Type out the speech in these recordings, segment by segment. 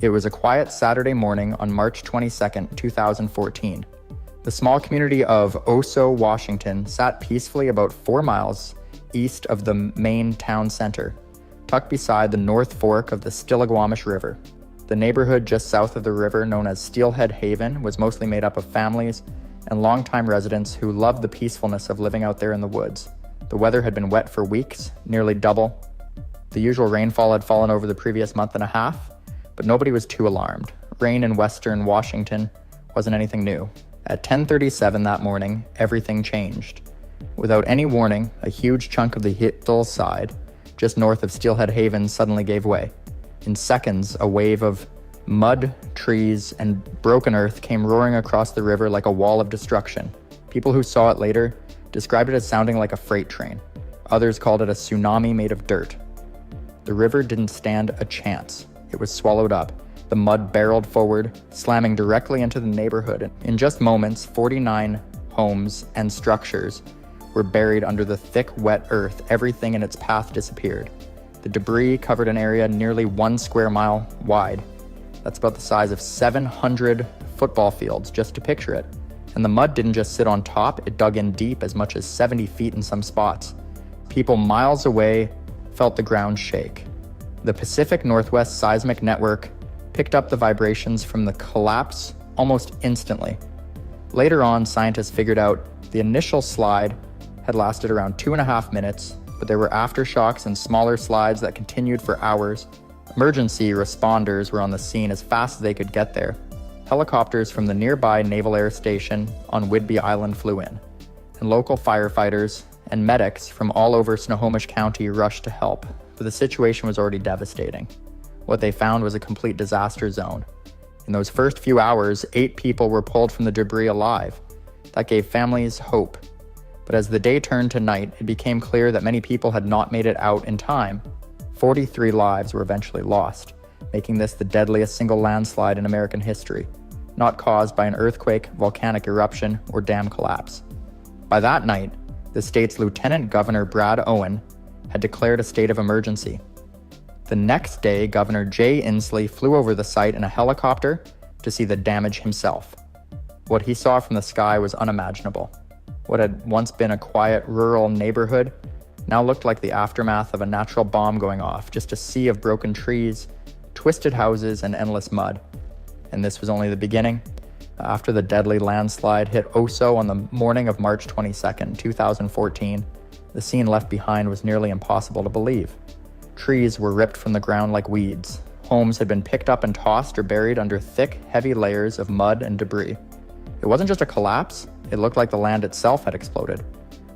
It was a quiet Saturday morning on March 22, 2014. The small community of Oso, Washington, sat peacefully about 4 miles east of the main town center, tucked beside the North Fork of the Stillaguamish River. The neighborhood just south of the river, known as Steelhead Haven, was mostly made up of families and longtime residents who loved the peacefulness of living out there in the woods. The weather had been wet for weeks, nearly double. The usual rainfall had fallen over the previous month and a half, but nobody was too alarmed. Rain in western Washington wasn't anything new. At 10:37 that morning, everything changed. Without any warning, a huge chunk of the hillside just north of Steelhead Haven suddenly gave way. In seconds, a wave of mud, trees, and broken earth came roaring across the river like a wall of destruction. People who saw it later described it as sounding like a freight train. Others called it a tsunami made of dirt. The river didn't stand a chance. It was swallowed up. The mud barreled forward, slamming directly into the neighborhood. In just moments, 49 homes and structures were buried under the thick, wet earth. Everything in its path disappeared. The debris covered an area nearly 1 square mile wide. That's about the size of 700 football fields, just to picture it. And the mud didn't just sit on top, it dug in deep, as much as 70 feet in some spots. People miles away felt the ground shake. The Pacific Northwest Seismic Network picked up the vibrations from the collapse almost instantly. Later on, scientists figured out the initial slide had lasted around 2.5 minutes, but there were aftershocks and smaller slides that continued for hours. Emergency responders were on the scene as fast as they could get there. Helicopters from the nearby Naval Air Station on Whidbey Island flew in, and local firefighters and medics from all over Snohomish County rushed to help, but the situation was already devastating. What they found was a complete disaster zone. In those first few hours, 8 people were pulled from the debris alive. That gave families hope. But as the day turned to night, it became clear that many people had not made it out in time. 43 lives were eventually lost, making this the deadliest single landslide in American history, not caused by an earthquake, volcanic eruption, or dam collapse. By that night, the state's Lieutenant Governor Brad Owen had declared a state of emergency. The next day, Governor Jay Inslee flew over the site in a helicopter to see the damage himself. What he saw from the sky was unimaginable. What had once been a quiet rural neighborhood now looked like the aftermath of a natural bomb going off, just a sea of broken trees, twisted houses, and endless mud. And this was only the beginning. After the deadly landslide hit Oso on the morning of March 22, 2014, the scene left behind was nearly impossible to believe. Trees were ripped from the ground like weeds. Homes had been picked up and tossed or buried under thick, heavy layers of mud and debris. It wasn't just a collapse, it looked like the land itself had exploded.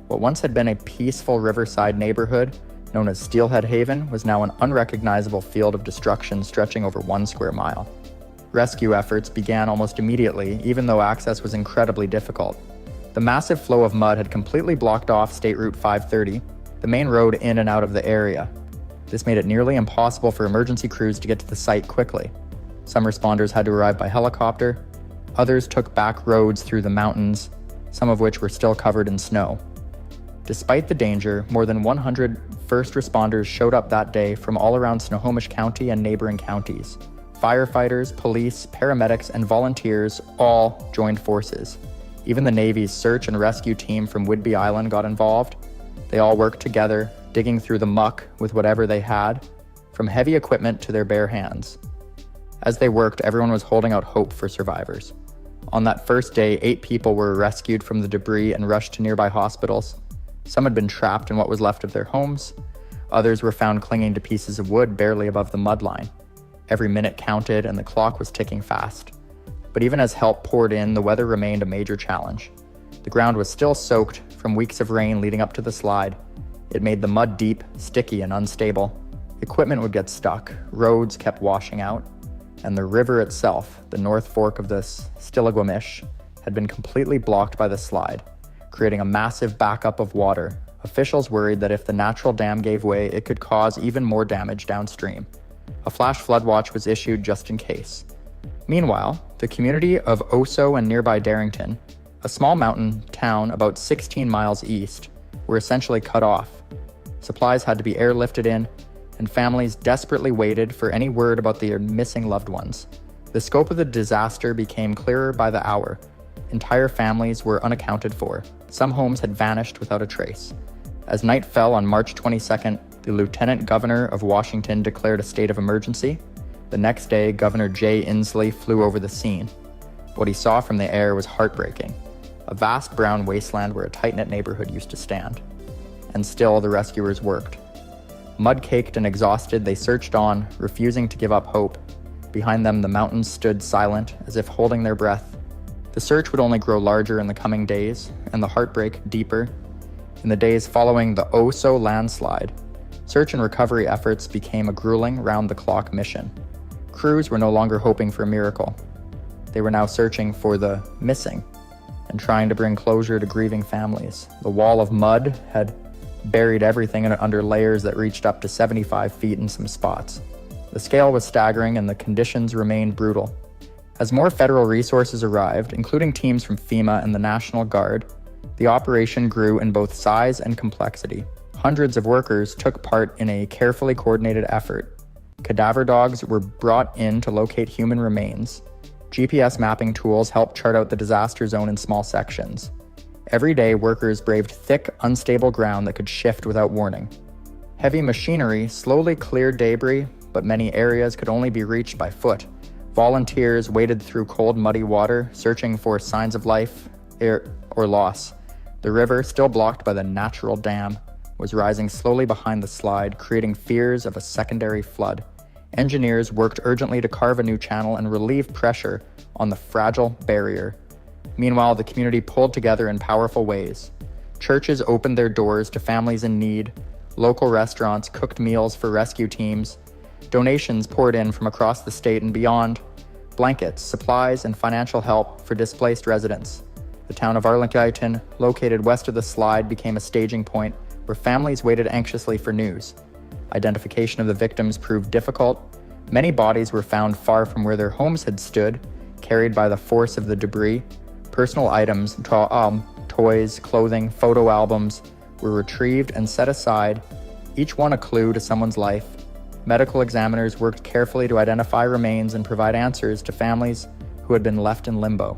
What once had been a peaceful riverside neighborhood, known as Steelhead Haven, was now an unrecognizable field of destruction stretching over 1 square mile. Rescue efforts began almost immediately, even though access was incredibly difficult. The massive flow of mud had completely blocked off State Route 530, the main road in and out of the area. This made it nearly impossible for emergency crews to get to the site quickly. Some responders had to arrive by helicopter. Others took back roads through the mountains, some of which were still covered in snow. Despite the danger, more than 100 first responders showed up that day from all around Snohomish County and neighboring counties. Firefighters, police, paramedics, and volunteers all joined forces. Even the Navy's search and rescue team from Whidbey Island got involved. They all worked together, digging through the muck with whatever they had, from heavy equipment to their bare hands. As they worked, everyone was holding out hope for survivors. On that first day, 8 people were rescued from the debris and rushed to nearby hospitals. Some had been trapped in what was left of their homes. Others were found clinging to pieces of wood barely above the mudline. Every minute counted and the clock was ticking fast. But even as help poured in, the weather remained a major challenge. The ground was still soaked from weeks of rain leading up to the slide. It made the mud deep, sticky, and unstable. Equipment would get stuck, roads kept washing out, and the river itself, the North Fork of the Stillaguamish, had been completely blocked by the slide, creating a massive backup of water. Officials worried that if the natural dam gave way, it could cause even more damage downstream. A flash flood watch was issued just in case. Meanwhile, the community of Oso and nearby Darrington, a small mountain town about 16 miles east, were essentially cut off. Supplies had to be airlifted in, and families desperately waited for any word about their missing loved ones. The scope of the disaster became clearer by the hour. Entire families were unaccounted for. Some homes had vanished without a trace. As night fell on March 22nd, the Lieutenant Governor of Washington declared a state of emergency. The next day, Governor Jay Inslee flew over the scene. What he saw from the air was heartbreaking. A vast brown wasteland where a tight-knit neighborhood used to stand. And still, the rescuers worked. Mud-caked and exhausted, they searched on, refusing to give up hope. Behind them, the mountains stood silent, as if holding their breath. The search would only grow larger in the coming days, and the heartbreak deeper. In the days following the landslide, search and recovery efforts became a grueling, round-the-clock mission. Crews were no longer hoping for a miracle. They were now searching for the missing and trying to bring closure to grieving families. The wall of mud had buried everything under layers that reached up to 75 feet in some spots. The scale was staggering and the conditions remained brutal. As more federal resources arrived, including teams from FEMA and the National Guard, the operation grew in both size and complexity. Hundreds of workers took part in a carefully coordinated effort. Cadaver dogs were brought in to locate human remains. GPS mapping tools helped chart out the disaster zone in small sections. Every day, workers braved thick, unstable ground that could shift without warning. Heavy machinery slowly cleared debris, but many areas could only be reached by foot. Volunteers waded through cold, muddy water, searching for signs of life or loss. The river, still blocked by the natural dam, was rising slowly behind the slide, creating fears of a secondary flood. Engineers worked urgently to carve a new channel and relieve pressure on the fragile barrier. Meanwhile, the community pulled together in powerful ways. Churches opened their doors to families in need. Local restaurants cooked meals for rescue teams. Donations poured in from across the state and beyond. Blankets, supplies, and financial help for displaced residents. The town of Arlington, located west of the slide, became a staging point where families waited anxiously for news. Identification of the victims proved difficult. Many bodies were found far from where their homes had stood, carried by the force of the debris. Personal items, toys, clothing, photo albums were retrieved and set aside, each one a clue to someone's life. Medical examiners worked carefully to identify remains and provide answers to families who had been left in limbo.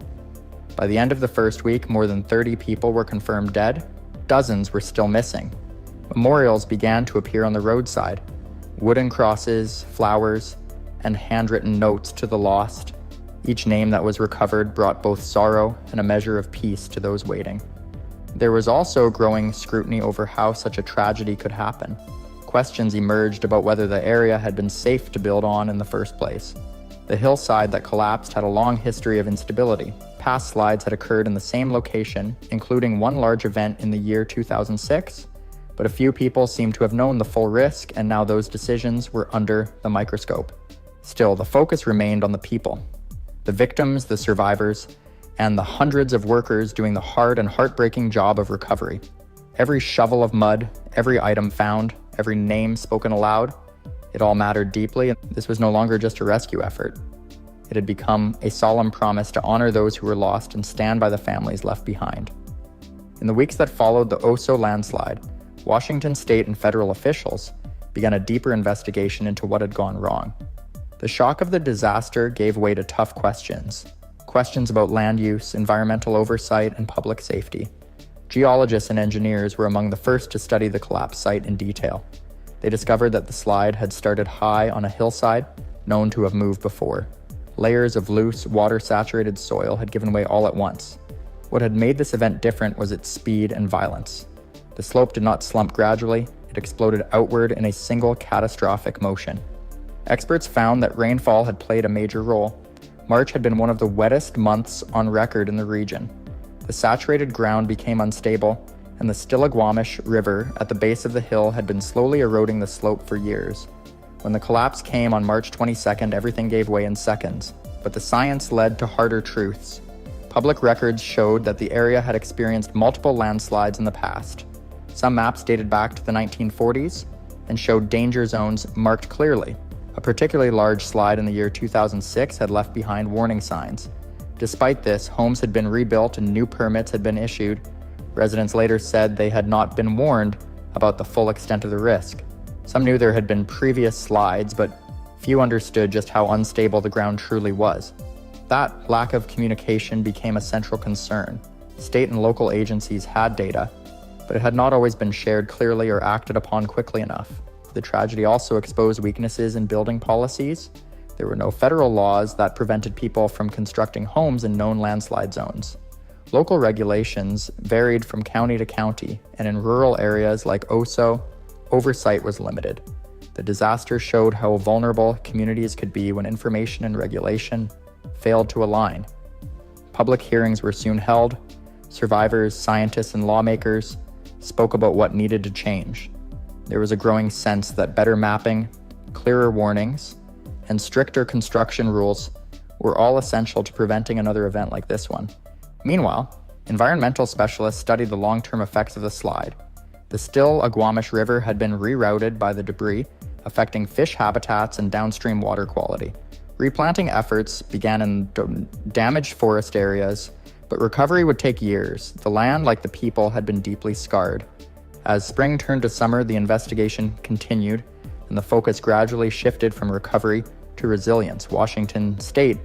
By the end of the first week, more than 30 people were confirmed dead. Dozens were still missing. Memorials began to appear on the roadside. Wooden crosses, flowers, and handwritten notes to the lost. Each name that was recovered brought both sorrow and a measure of peace to those waiting. There was also growing scrutiny over how such a tragedy could happen. Questions emerged about whether the area had been safe to build on in the first place. The hillside that collapsed had a long history of instability. Past slides had occurred in the same location, including one large event in the year 2006, but a few people seemed to have known the full risk, and now those decisions were under the microscope. Still, the focus remained on the people. The victims, the survivors, and the hundreds of workers doing the hard and heartbreaking job of recovery. Every shovel of mud, every item found, every name spoken aloud, it all mattered deeply. This was no longer just a rescue effort. It had become a solemn promise to honor those who were lost and stand by the families left behind. In the weeks that followed the landslide, Washington state and federal officials began a deeper investigation into what had gone wrong. The shock of the disaster gave way to tough questions. Questions about land use, environmental oversight, and public safety. Geologists and engineers were among the first to study the collapsed site in detail. They discovered that the slide had started high on a hillside known to have moved before. Layers of loose, water-saturated soil had given way all at once. What had made this event different was its speed and violence. The slope did not slump gradually, it exploded outward in a single catastrophic motion. Experts found that rainfall had played a major role. March had been one of the wettest months on record in the region. The saturated ground became unstable, and the Stillaguamish River at the base of the hill had been slowly eroding the slope for years. When the collapse came on March 22nd, everything gave way in seconds, but the science led to harder truths. Public records showed that the area had experienced multiple landslides in the past. Some maps dated back to the 1940s and showed danger zones marked clearly. A particularly large slide in the year 2006 had left behind warning signs. Despite this, homes had been rebuilt and new permits had been issued. Residents later said they had not been warned about the full extent of the risk. Some knew there had been previous slides, but few understood just how unstable the ground truly was. That lack of communication became a central concern. State and local agencies had data, but it had not always been shared clearly or acted upon quickly enough. The tragedy also exposed weaknesses in building policies. There were no federal laws that prevented people from constructing homes in known landslide zones. Local regulations varied from county to county, and in rural areas like Oso, oversight was limited. The disaster showed how vulnerable communities could be when information and regulation failed to align. Public hearings were soon held. Survivors, scientists, and lawmakers spoke about what needed to change. There was a growing sense that better mapping, clearer warnings, and stricter construction rules were all essential to preventing another event like this one. Meanwhile, environmental specialists studied the long-term effects of the slide. The still Aguamish River had been rerouted by the debris, affecting fish habitats and downstream water quality. Replanting efforts began in damaged forest areas, but recovery would take years. The land, like the people, had been deeply scarred. As spring turned to summer, the investigation continued, and the focus gradually shifted from recovery to resilience. Washington State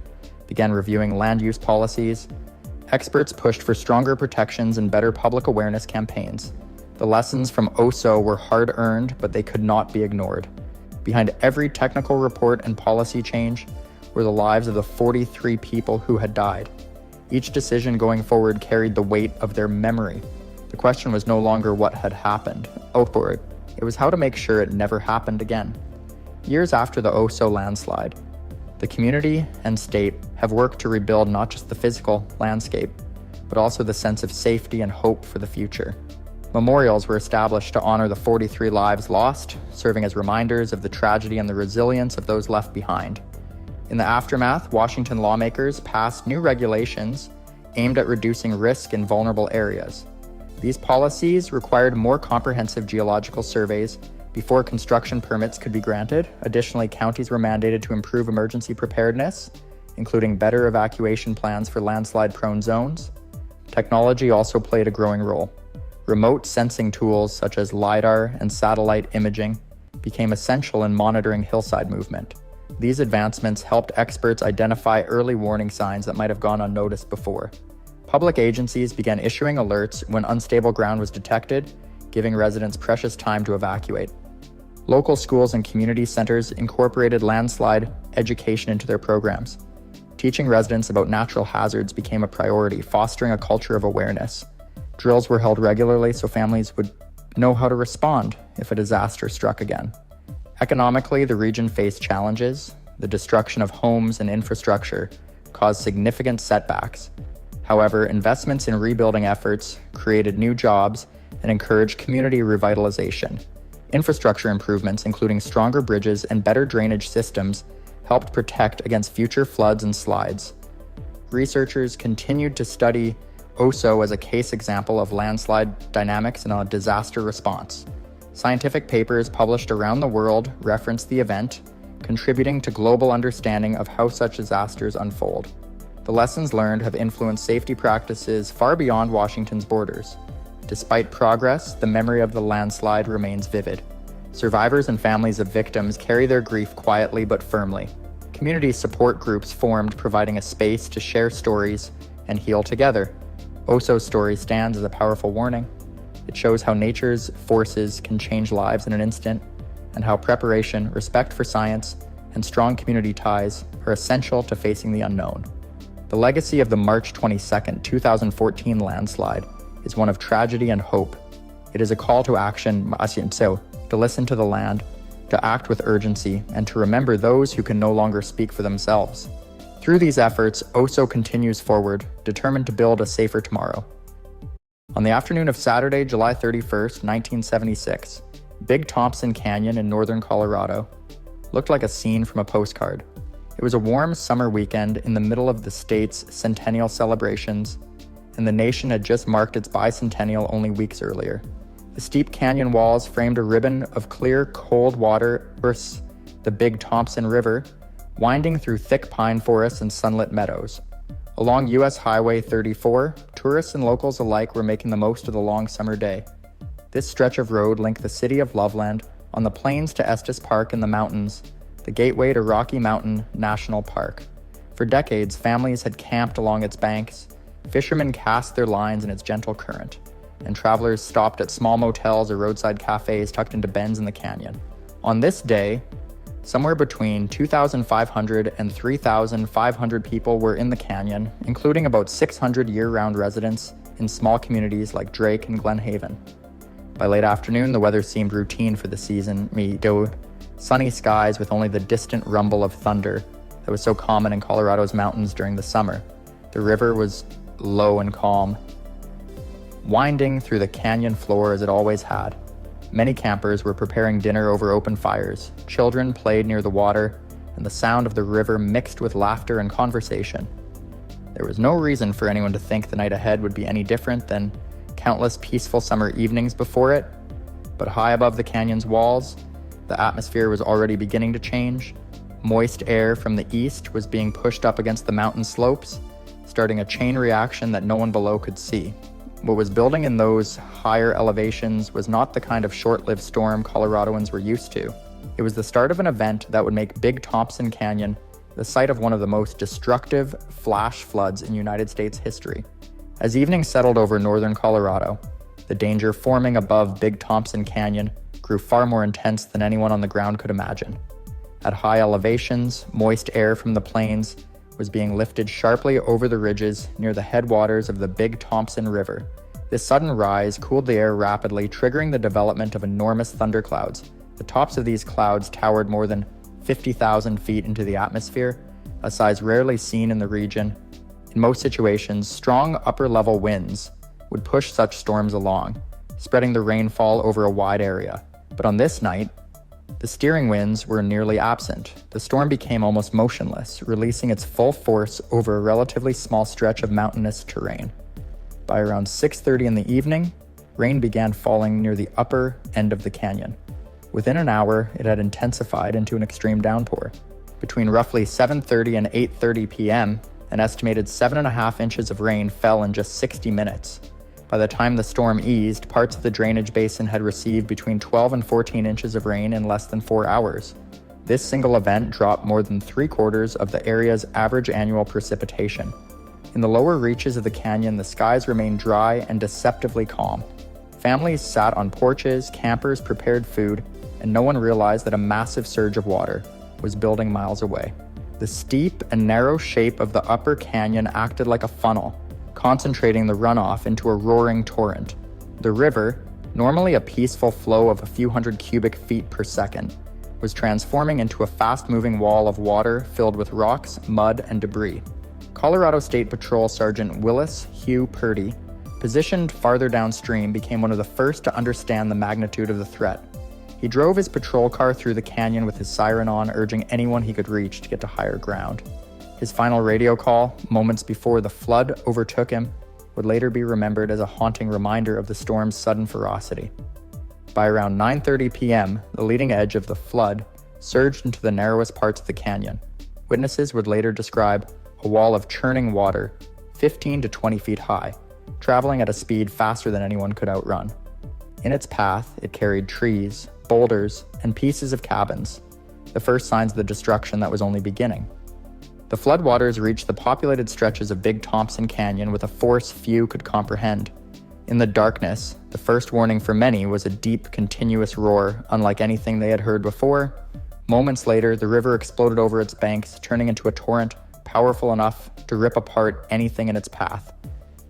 began reviewing land use policies. Experts pushed for stronger protections and better public awareness campaigns. The lessons from Oso were hard-earned, but they could not be ignored. Behind every technical report and policy change were the lives of the 43 people who had died. Each decision going forward carried the weight of their memory. The question was no longer what had happened. It was how to make sure it never happened again. Years after the Oso landslide, the community and state have worked to rebuild not just the physical landscape, but also the sense of safety and hope for the future. Memorials were established to honor the 43 lives lost, serving as reminders of the tragedy and the resilience of those left behind. In the aftermath, Washington lawmakers passed new regulations aimed at reducing risk in vulnerable areas. These policies required more comprehensive geological surveys before construction permits could be granted. Additionally, counties were mandated to improve emergency preparedness, including better evacuation plans for landslide-prone zones. Technology also played a growing role. Remote sensing tools such as LiDAR and satellite imaging became essential in monitoring hillside movement. These advancements helped experts identify early warning signs that might have gone unnoticed before. Public agencies began issuing alerts when unstable ground was detected, giving residents precious time to evacuate. Local schools and community centers incorporated landslide education into their programs. Teaching residents about natural hazards became a priority, fostering a culture of awareness. Drills were held regularly so families would know how to respond if a disaster struck again. Economically, the region faced challenges. The destruction of homes and infrastructure caused significant setbacks. However, investments in rebuilding efforts created new jobs and encouraged community revitalization. Infrastructure improvements, including stronger bridges and better drainage systems, helped protect against future floods and slides. Researchers continued to study Oso as a case example of landslide dynamics in a disaster response. Scientific papers published around the world referenced the event, contributing to global understanding of how such disasters unfold. The lessons learned have influenced safety practices far beyond Washington's borders. Despite progress, the memory of the landslide remains vivid. Survivors and families of victims carry their grief quietly but firmly. Community support groups formed, providing a space to share stories and heal together. Oso's story stands as a powerful warning. It shows how nature's forces can change lives in an instant, and how preparation, respect for science, and strong community ties are essential to facing the unknown. The legacy of the March 22, 2014 landslide is one of tragedy and hope. It is a call to action, to listen to the land, to act with urgency, and to remember those who can no longer speak for themselves. Through these efforts, Oso continues forward, determined to build a safer tomorrow. On the afternoon of Saturday, July 31st, 1976, Big Thompson Canyon in northern Colorado looked like a scene from a postcard. It was a warm summer weekend in the middle of the state's centennial celebrations, and the nation had just marked its bicentennial only weeks earlier. The steep canyon walls framed a ribbon of clear, cold water versus the Big Thompson River, winding through thick pine forests and sunlit meadows. Along US Highway 34, tourists and locals alike were making the most of the long summer day. This stretch of road linked the city of Loveland On the plains to Estes Park in the mountains, the gateway to Rocky Mountain National Park. For decades, families had camped along its banks, fishermen cast their lines in its gentle current, and travelers stopped at small motels or roadside cafes tucked into bends in the canyon. On this day, somewhere between 2,500 and 3,500 people were in the canyon, including about 600 year-round residents in small communities like Drake and Glen Haven. By late afternoon, the weather seemed routine for the season, sunny skies with only the distant rumble of thunder that was so common in Colorado's mountains during the summer. The river was low and calm, winding through the canyon floor as it always had. Many campers were preparing dinner over open fires. Children played near the water, and the sound of the river mixed with laughter and conversation. There was no reason for anyone to think the night ahead would be any different than countless peaceful summer evenings before it, but high above the canyon's walls, the atmosphere was already beginning to change. Moist air from the east was being pushed up against the mountain slopes, starting a chain reaction that no one below could see. What was building in those higher elevations was not the kind of short-lived storm Coloradoans were used to. It was the start of an event that would make Big Thompson Canyon the site of one of the most destructive flash floods in United States history. As evening settled over northern Colorado, the danger forming above Big Thompson Canyon grew far more intense than anyone on the ground could imagine. At high elevations, moist air from the plains was being lifted sharply over the ridges near the headwaters of the Big Thompson River. This sudden rise cooled the air rapidly, triggering the development of enormous thunderclouds. The tops of these clouds towered more than 50,000 feet into the atmosphere, a size rarely seen in the region. In most situations, strong upper-level winds would push such storms along, spreading the rainfall over a wide area. But on this night, the steering winds were nearly absent. The storm became almost motionless, releasing its full force over a relatively small stretch of mountainous terrain. By around 6:30 in the evening, rain began falling near the upper end of the canyon. Within an hour, it had intensified into an extreme downpour. Between roughly 7:30 and 8:30 p.m., an estimated 7.5 inches of rain fell in just 60 minutes. By the time the storm eased, parts of the drainage basin had received between 12 and 14 inches of rain in less than 4 hours. This single event dropped more than 3/4 of the area's average annual precipitation. In the lower reaches of the canyon, the skies remained dry and deceptively calm. Families sat on porches, campers prepared food, and no one realized that a massive surge of water was building miles away. The steep and narrow shape of the upper canyon acted like a funnel, concentrating the runoff into a roaring torrent. The river, normally a peaceful flow of a few hundred cubic feet per second, was transforming into a fast-moving wall of water filled with rocks, mud, and debris. Colorado State Patrol Sergeant Willis Hugh Purdy, positioned farther downstream, became one of the first to understand the magnitude of the threat. He drove his patrol car through the canyon with his siren on, urging anyone he could reach to get to higher ground. His final radio call, moments before the flood overtook him, would later be remembered as a haunting reminder of the storm's sudden ferocity. By around 9:30 p.m., the leading edge of the flood surged into the narrowest parts of the canyon. Witnesses would later describe a wall of churning water, 15 to 20 feet high, traveling at a speed faster than anyone could outrun. In its path, it carried trees, boulders, and pieces of cabins, the first signs of the destruction that was only beginning. The floodwaters reached the populated stretches of Big Thompson Canyon with a force few could comprehend. In the darkness, the first warning for many was a deep, continuous roar, unlike anything they had heard before. Moments later, the river exploded over its banks, turning into a torrent powerful enough to rip apart anything in its path.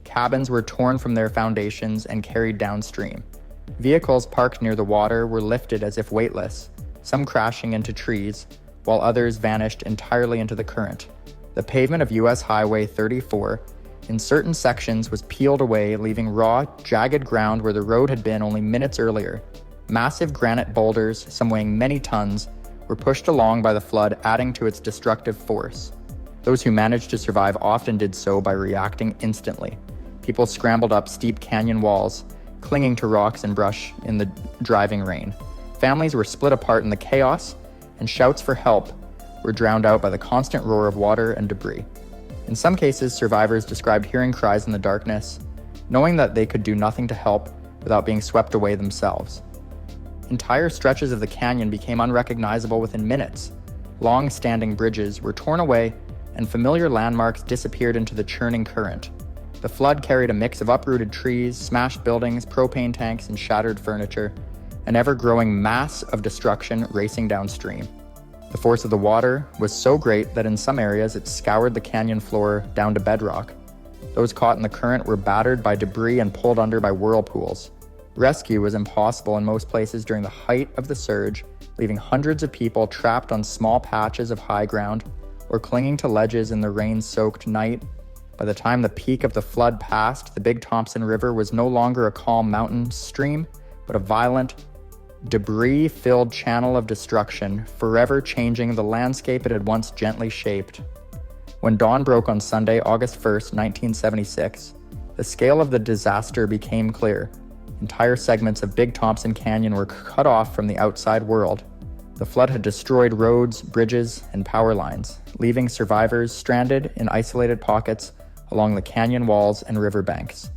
Cabins were torn from their foundations and carried downstream. Vehicles parked near the water were lifted as if weightless, some crashing into trees, while others vanished entirely into the current. The pavement of U.S. Highway 34 in certain sections was peeled away, leaving raw, jagged ground where the road had been only minutes earlier. Massive granite boulders, some weighing many tons, were pushed along by the flood, adding to its destructive force. Those who managed to survive often did so by reacting instantly. People scrambled up steep canyon walls, clinging to rocks and brush in the driving rain. Families were split apart in the chaos, and shouts for help were drowned out by the constant roar of water and debris. In some cases, survivors described hearing cries in the darkness, knowing that they could do nothing to help without being swept away themselves. Entire stretches of the canyon became unrecognizable within minutes. Long-standing bridges were torn away, and familiar landmarks disappeared into the churning current. The flood carried a mix of uprooted trees, smashed buildings, propane tanks, and shattered furniture, an ever-growing mass of destruction racing downstream. The force of the water was so great that in some areas it scoured the canyon floor down to bedrock. Those caught in the current were battered by debris and pulled under by whirlpools. Rescue was impossible in most places during the height of the surge, leaving hundreds of people trapped on small patches of high ground or clinging to ledges in the rain-soaked night. By the time the peak of the flood passed, the Big Thompson River was no longer a calm mountain stream, but a violent, debris-filled channel of destruction, forever changing the landscape it had once gently shaped. When dawn broke on Sunday, August 1st, 1976, the scale of the disaster became clear. Entire segments of Big Thompson Canyon were cut off from the outside world. The flood had destroyed roads, bridges, and power lines, leaving survivors stranded in isolated pockets along the canyon walls and riverbanks.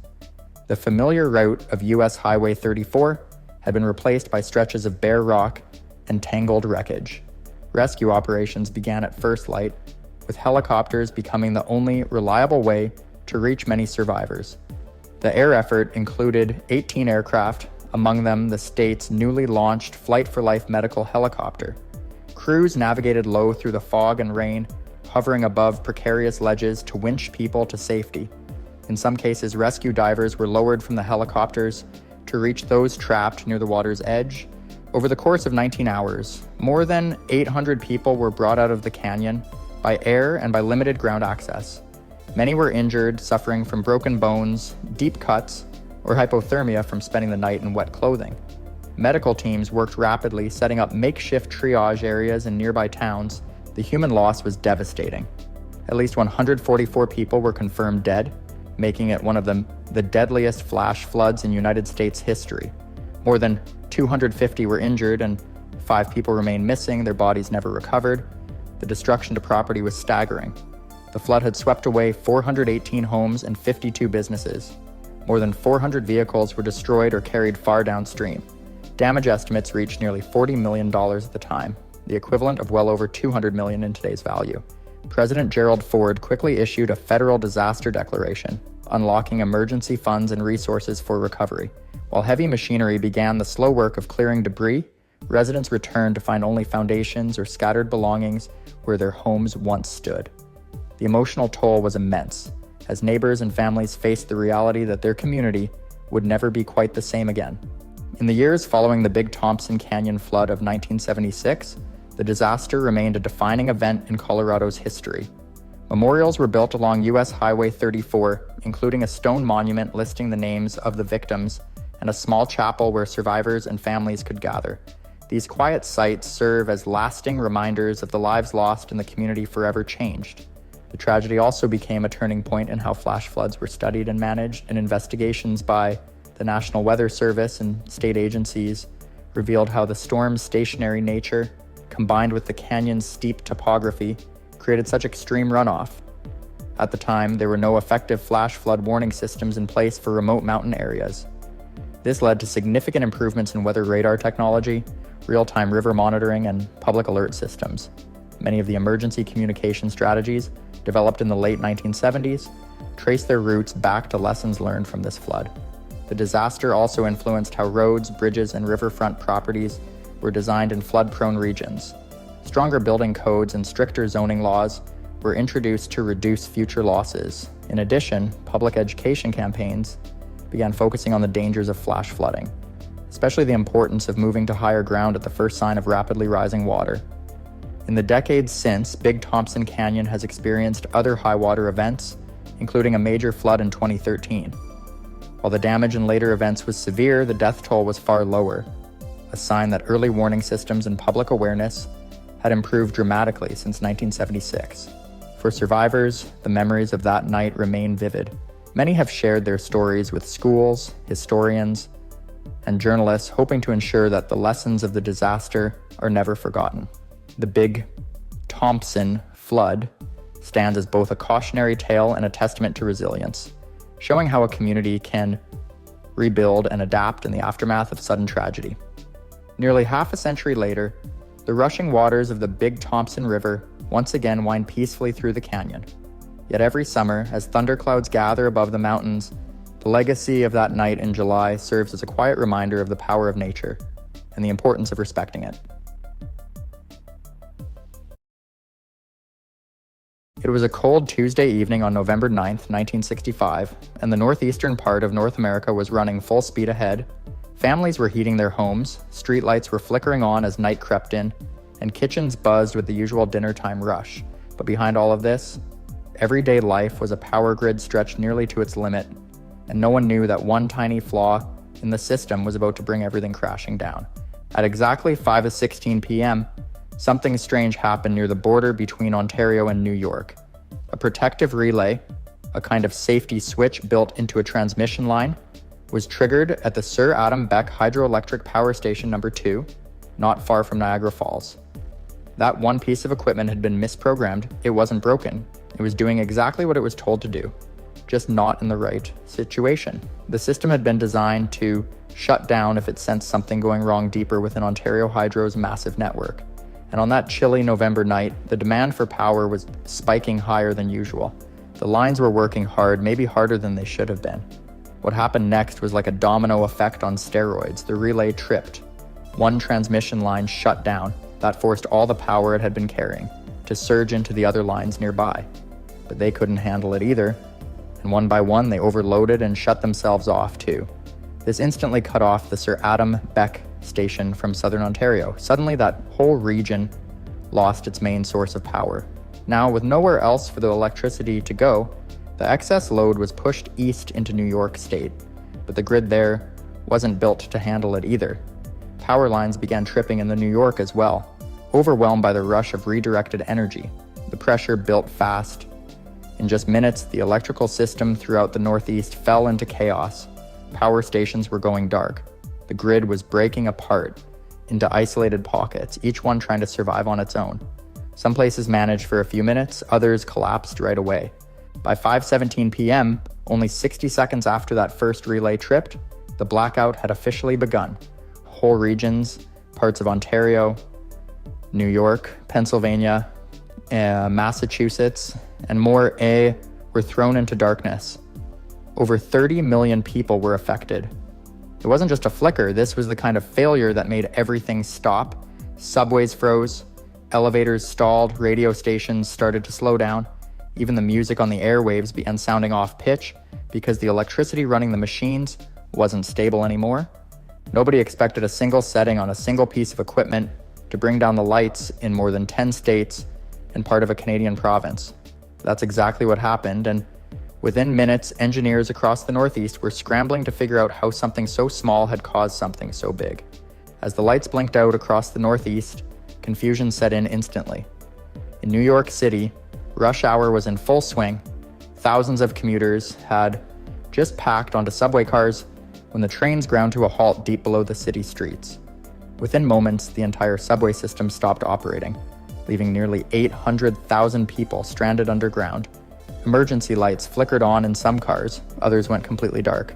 The familiar route of US Highway 34 had been replaced by stretches of bare rock and tangled wreckage. Rescue operations began at first light, with helicopters becoming the only reliable way to reach many survivors. The air effort included 18 aircraft, among them the state's newly launched Flight for Life medical helicopter. Crews navigated low through the fog and rain, hovering above precarious ledges to winch people to safety. In some cases, rescue divers were lowered from the helicopters to reach those trapped near the water's edge. Over the course of 19 hours, more than 800 people were brought out of the canyon by air and by limited ground access. Many were injured, suffering from broken bones, deep cuts, or hypothermia from spending the night in wet clothing. Medical teams worked rapidly, setting up makeshift triage areas in nearby towns. The human loss was devastating. At least 144 people were confirmed dead, making it one of the deadliest flash floods in United States history. More than 250 were injured and 5 people remain missing, their bodies never recovered. The destruction to property was staggering. The flood had swept away 418 homes and 52 businesses. More than 400 vehicles were destroyed or carried far downstream. Damage estimates reached nearly $40 million at the time, the equivalent of well over $200 million in today's value. President Gerald Ford quickly issued a federal disaster declaration, unlocking emergency funds and resources for recovery. While heavy machinery began the slow work of clearing debris, residents returned to find only foundations or scattered belongings where their homes once stood. The emotional toll was immense, as neighbors and families faced the reality that their community would never be quite the same again. In the years following the Big Thompson Canyon flood of 1976, the disaster remained a defining event in Colorado's history. Memorials were built along US Highway 34, including a stone monument listing the names of the victims and a small chapel where survivors and families could gather. These quiet sites serve as lasting reminders of the lives lost and the community forever changed. The tragedy also became a turning point in how flash floods were studied and managed, and investigations by the National Weather Service and state agencies revealed how the storm's stationary nature, combined with the canyon's steep topography, created such extreme runoff. At the time, there were no effective flash flood warning systems in place for remote mountain areas. This led to significant improvements in weather radar technology, real-time river monitoring, and public alert systems. Many of the emergency communication strategies developed in the late 1970s trace their roots back to lessons learned from this flood. The disaster also influenced how roads, bridges, and riverfront properties were designed in flood-prone regions. Stronger building codes and stricter zoning laws were introduced to reduce future losses. In addition, public education campaigns began focusing on the dangers of flash flooding, especially the importance of moving to higher ground at the first sign of rapidly rising water. In the decades since, Big Thompson Canyon has experienced other high water events, including a major flood in 2013. While the damage in later events was severe, the death toll was far lower, a sign that early warning systems and public awareness had improved dramatically since 1976. For survivors, the memories of that night remain vivid. Many have shared their stories with schools, historians, and journalists, hoping to ensure that the lessons of the disaster are never forgotten. The Big Thompson flood stands as both a cautionary tale and a testament to resilience, showing how a community can rebuild and adapt in the aftermath of sudden tragedy. Nearly half a century later, the rushing waters of the Big Thompson River once again wind peacefully through the canyon. Yet every summer, as thunderclouds gather above the mountains, the legacy of that night in July serves as a quiet reminder of the power of nature and the importance of respecting it. It was a cold Tuesday evening on November 9th, 1965, and the northeastern part of North America was running full speed ahead. Families were heating their homes, streetlights were flickering on as night crept in, and kitchens buzzed with the usual dinner time rush. But behind all of this, everyday life was a power grid stretched nearly to its limit, and no one knew that one tiny flaw in the system was about to bring everything crashing down. At exactly 5:16 p.m., something strange happened near the border between Ontario and New York. A protective relay, a kind of safety switch built into a transmission line, was triggered at the Sir Adam Beck Hydroelectric Power Station number 2, not far from Niagara Falls. That one piece of equipment had been misprogrammed. It wasn't broken. It was doing exactly what it was told to do, just not in the right situation. The system had been designed to shut down if it sensed something going wrong deeper within Ontario Hydro's massive network. And on that chilly November night, the demand for power was spiking higher than usual. The lines were working hard, maybe harder than they should have been. What happened next was like a domino effect on steroids. The relay tripped. One transmission line shut down. That forced all the power it had been carrying to surge into the other lines nearby. But they couldn't handle it either, and one by one they overloaded and shut themselves off too. This instantly cut off the Sir Adam Beck station from southern Ontario. Suddenly that whole region lost its main source of power. Now, with nowhere else for the electricity to go, the excess load was pushed east into New York State, but the grid there wasn't built to handle it either. Power lines began tripping in New York as well, overwhelmed by the rush of redirected energy. The pressure built fast. In just minutes, the electrical system throughout the Northeast fell into chaos. Power stations were going dark. The grid was breaking apart into isolated pockets, each one trying to survive on its own. Some places managed for a few minutes, others collapsed right away. By 5:17 p.m., only 60 seconds after that first relay tripped, the blackout had officially begun. Whole regions, parts of Ontario, New York, Pennsylvania, Massachusetts, and more were thrown into darkness. Over 30 million people were affected. It wasn't just a flicker, this was the kind of failure that made everything stop. Subways froze, elevators stalled, radio stations started to slow down. Even the music on the airwaves began sounding off pitch because the electricity running the machines wasn't stable anymore. Nobody expected a single setting on a single piece of equipment to bring down the lights in more than 10 states and part of a Canadian province. That's exactly what happened, and within minutes, engineers across the Northeast were scrambling to figure out how something so small had caused something so big. As the lights blinked out across the Northeast, confusion set in instantly. In New York City, rush hour was in full swing. Thousands of commuters had just packed onto subway cars when the trains ground to a halt deep below the city streets. Within moments, the entire subway system stopped operating, leaving nearly 800,000 people stranded underground. Emergency lights flickered on in some cars, others went completely dark.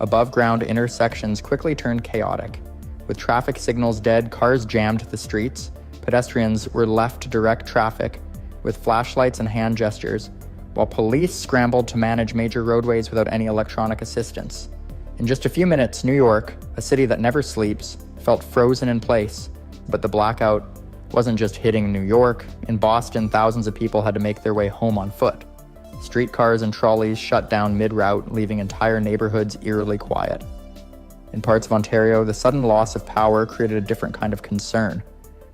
Above-ground intersections quickly turned chaotic. With traffic signals dead, cars jammed the streets. Pedestrians were left to direct traffic with flashlights and hand gestures, while police scrambled to manage major roadways without any electronic assistance. In just a few minutes, New York, a city that never sleeps, felt frozen in place. But the blackout wasn't just hitting New York. In Boston, thousands of people had to make their way home on foot. Streetcars and trolleys shut down mid-route, leaving entire neighborhoods eerily quiet. In parts of Ontario, the sudden loss of power created a different kind of concern.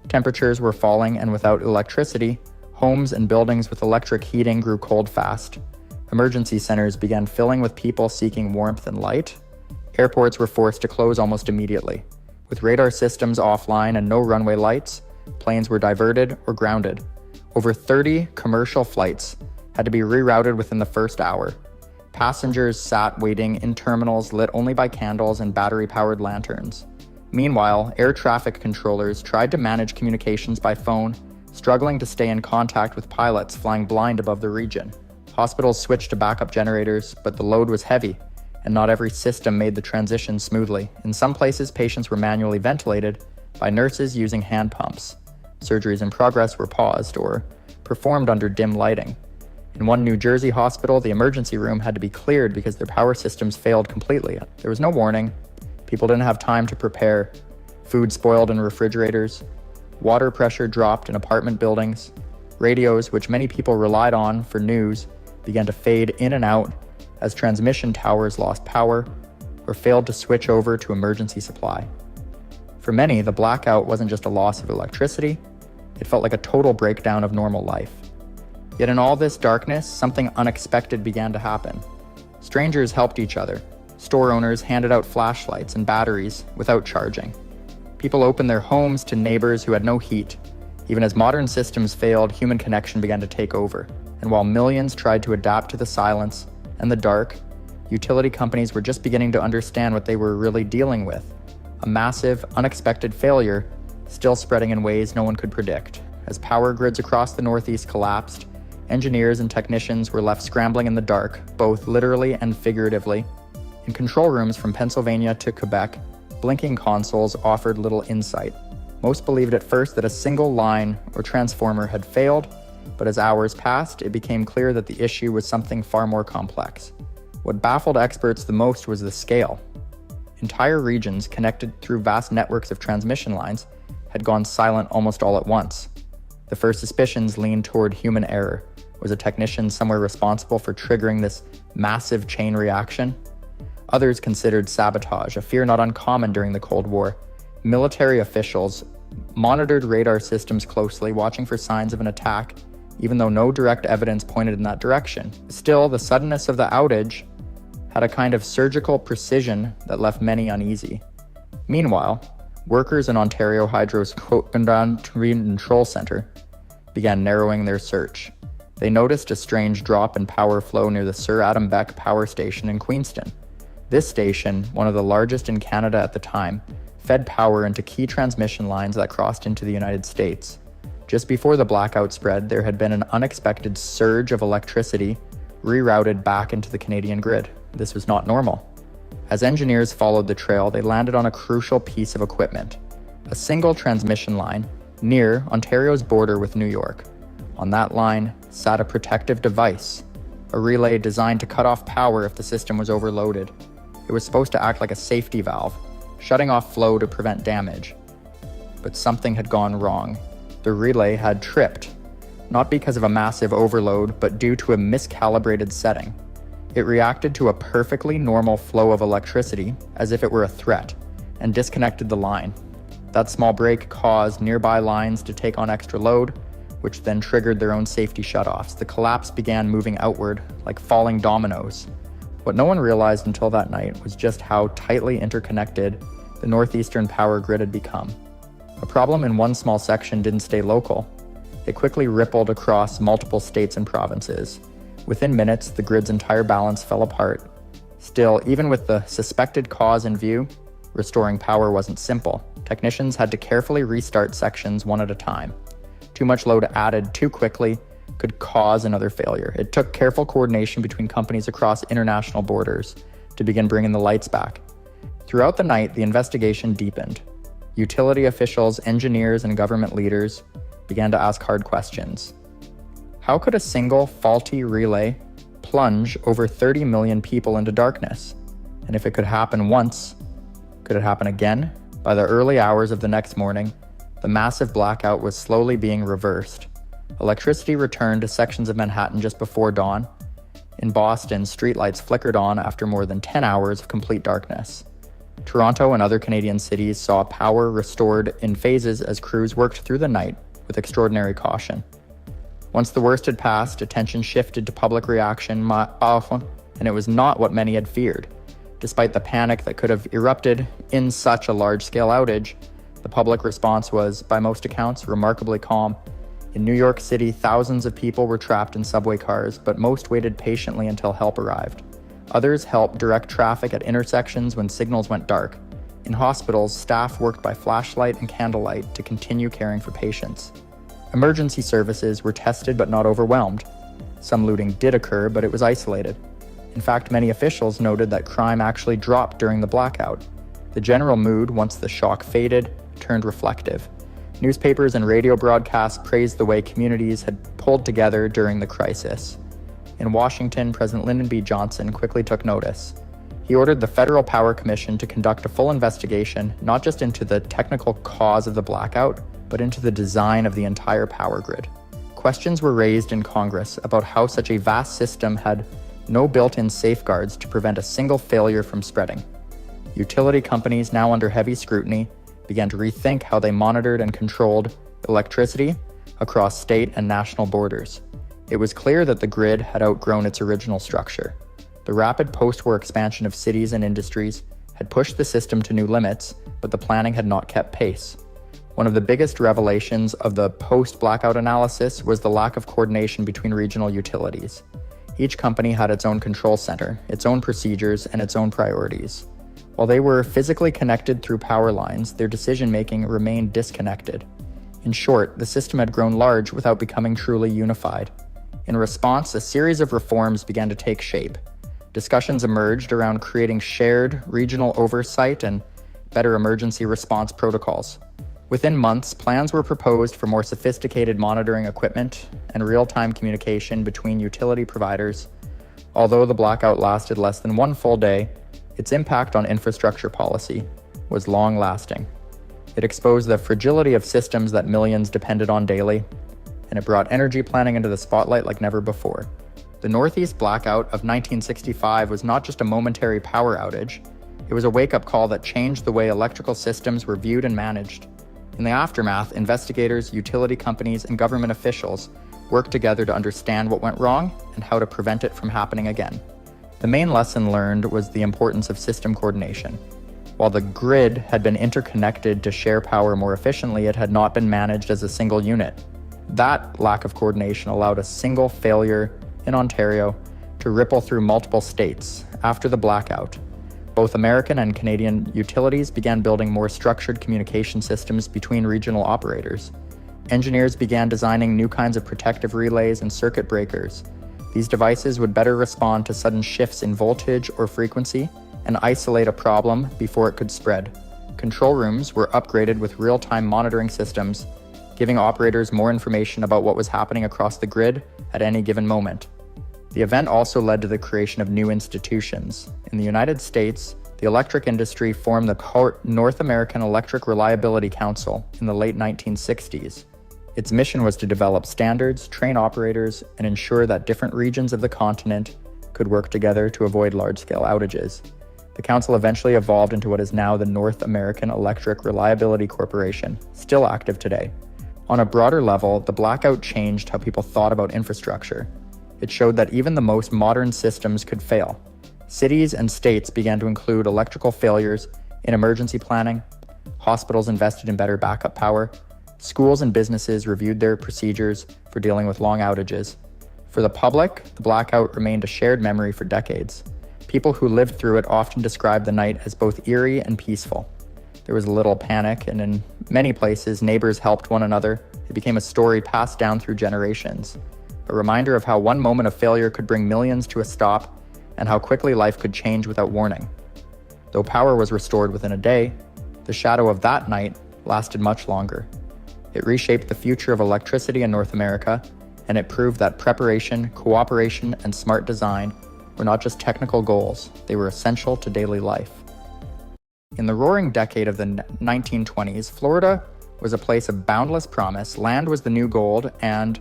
Temperatures were falling, and without electricity, homes and buildings with electric heating grew cold fast. Emergency centers began filling with people seeking warmth and light. Airports were forced to close almost immediately. With radar systems offline and no runway lights, planes were diverted or grounded. Over 30 commercial flights had to be rerouted within the first hour. Passengers sat waiting in terminals lit only by candles and battery-powered lanterns. Meanwhile, air traffic controllers tried to manage communications by phone, struggling to stay in contact with pilots flying blind above the region. Hospitals switched to backup generators, but the load was heavy, and not every system made the transition smoothly. In some places, patients were manually ventilated by nurses using hand pumps. Surgeries in progress were paused or performed under dim lighting. In one New Jersey hospital, the emergency room had to be cleared because their power systems failed completely. There was no warning. People didn't have time to prepare. Food spoiled in refrigerators. Water pressure dropped in apartment buildings. Radios, which many people relied on for news, began to fade in and out as transmission towers lost power or failed to switch over to emergency supply. For many, the blackout wasn't just a loss of electricity, it felt like a total breakdown of normal life. Yet in all this darkness, something unexpected began to happen. Strangers helped each other. Store owners handed out flashlights and batteries without charging. People opened their homes to neighbors who had no heat. Even as modern systems failed, human connection began to take over. And while millions tried to adapt to the silence and the dark, utility companies were just beginning to understand what they were really dealing with. A massive, unexpected failure, still spreading in ways no one could predict. As power grids across the Northeast collapsed, engineers and technicians were left scrambling in the dark, both literally and figuratively. In control rooms from Pennsylvania to Quebec, blinking consoles offered little insight. Most believed at first that a single line or transformer had failed, but as hours passed, it became clear that the issue was something far more complex. What baffled experts the most was the scale. Entire regions, connected through vast networks of transmission lines, had gone silent almost all at once. The first suspicions leaned toward human error. Was a technician somewhere responsible for triggering this massive chain reaction? Others considered sabotage, a fear not uncommon during the Cold War. Military officials monitored radar systems closely, watching for signs of an attack, even though no direct evidence pointed in that direction. Still, the suddenness of the outage had a kind of surgical precision that left many uneasy. Meanwhile, workers in Ontario Hydro's control center began narrowing their search. They noticed a strange drop in power flow near the Sir Adam Beck power station in Queenston. This station, one of the largest in Canada at the time, fed power into key transmission lines that crossed into the United States. Just before the blackout spread, there had been an unexpected surge of electricity rerouted back into the Canadian grid. This was not normal. As engineers followed the trail, they landed on a crucial piece of equipment, a single transmission line near Ontario's border with New York. On that line sat a protective device, a relay designed to cut off power if the system was overloaded. It was supposed to act like a safety valve, shutting off flow to prevent damage. But something had gone wrong. The relay had tripped, not because of a massive overload, but due to a miscalibrated setting. It reacted to a perfectly normal flow of electricity as if it were a threat, and disconnected the line. That small break caused nearby lines to take on extra load, which then triggered their own safety shutoffs. The collapse began moving outward, like falling dominoes. What no one realized until that night was just how tightly interconnected the northeastern power grid had become. A problem in one small section didn't stay local. It quickly rippled across multiple states and provinces. Within minutes, the grid's entire balance fell apart. Still, even with the suspected cause in view, restoring power wasn't simple. Technicians had to carefully restart sections one at a time. Too much load added too quickly could cause another failure. It took careful coordination between companies across international borders to begin bringing the lights back. Throughout the night, the investigation deepened. Utility officials, engineers, and government leaders began to ask hard questions. How could a single faulty relay plunge over 30 million people into darkness? And if it could happen once, could it happen again? By the early hours of the next morning, the massive blackout was slowly being reversed. Electricity returned to sections of Manhattan just before dawn. In Boston, streetlights flickered on after more than 10 hours of complete darkness. Toronto and other Canadian cities saw power restored in phases as crews worked through the night with extraordinary caution. Once the worst had passed, attention shifted to public reaction, and it was not what many had feared. Despite the panic that could have erupted in such a large-scale outage, the public response was, by most accounts, remarkably calm. In New York City, thousands of people were trapped in subway cars, but most waited patiently until help arrived. Others helped direct traffic at intersections when signals went dark. In hospitals, staff worked by flashlight and candlelight to continue caring for patients. Emergency services were tested but not overwhelmed. Some looting did occur, but it was isolated. In fact, many officials noted that crime actually dropped during the blackout. The general mood, once the shock faded, turned reflective. Newspapers and radio broadcasts praised the way communities had pulled together during the crisis. In Washington, President Lyndon B. Johnson quickly took notice. He ordered the Federal Power Commission to conduct a full investigation, not just into the technical cause of the blackout, but into the design of the entire power grid. Questions were raised in Congress about how such a vast system had no built-in safeguards to prevent a single failure from spreading. Utility companies, now under heavy scrutiny, began to rethink how they monitored and controlled electricity across state and national borders. It was clear that the grid had outgrown its original structure. The rapid post-war expansion of cities and industries had pushed the system to new limits, but the planning had not kept pace. One of the biggest revelations of the post-blackout analysis was the lack of coordination between regional utilities. Each company had its own control center, its own procedures, and its own priorities. While they were physically connected through power lines, their decision-making remained disconnected. In short, the system had grown large without becoming truly unified. In response, a series of reforms began to take shape. Discussions emerged around creating shared regional oversight and better emergency response protocols. Within months, plans were proposed for more sophisticated monitoring equipment and real-time communication between utility providers. Although the blackout lasted less than one full day, its impact on infrastructure policy was long-lasting. It exposed the fragility of systems that millions depended on daily, and it brought energy planning into the spotlight like never before. The Northeast blackout of 1965 was not just a momentary power outage, it was a wake-up call that changed the way electrical systems were viewed and managed. In the aftermath, investigators, utility companies, and government officials worked together to understand what went wrong and how to prevent it from happening again. The main lesson learned was the importance of system coordination. While the grid had been interconnected to share power more efficiently, it had not been managed as a single unit. That lack of coordination allowed a single failure in Ontario to ripple through multiple states. After the blackout, both American and Canadian utilities began building more structured communication systems between regional operators. Engineers began designing new kinds of protective relays and circuit breakers. These devices would better respond to sudden shifts in voltage or frequency and isolate a problem before it could spread. Control rooms were upgraded with real-time monitoring systems, giving operators more information about what was happening across the grid at any given moment. The event also led to the creation of new institutions. In the United States, the electric industry formed the North American Electric Reliability Council in the late 1960s. Its mission was to develop standards, train operators, and ensure that different regions of the continent could work together to avoid large-scale outages. The council eventually evolved into what is now the North American Electric Reliability Corporation, still active today. On a broader level, the blackout changed how people thought about infrastructure. It showed that even the most modern systems could fail. Cities and states began to include electrical failures in emergency planning. Hospitals invested in better backup power. Schools and businesses reviewed their procedures for dealing with long outages. For the public, the blackout remained a shared memory for decades. People who lived through it often described the night as both eerie and peaceful. There was a little panic, and in many places, neighbors helped one another. It became a story passed down through generations. A reminder of how one moment of failure could bring millions to a stop and how quickly life could change without warning. Though power was restored within a day, the shadow of that night lasted much longer. It reshaped the future of electricity in North America, and it proved that preparation, cooperation, and smart design were not just technical goals, they were essential to daily life. In the roaring decade of the 1920s, Florida was a place of boundless promise, land was the new gold, and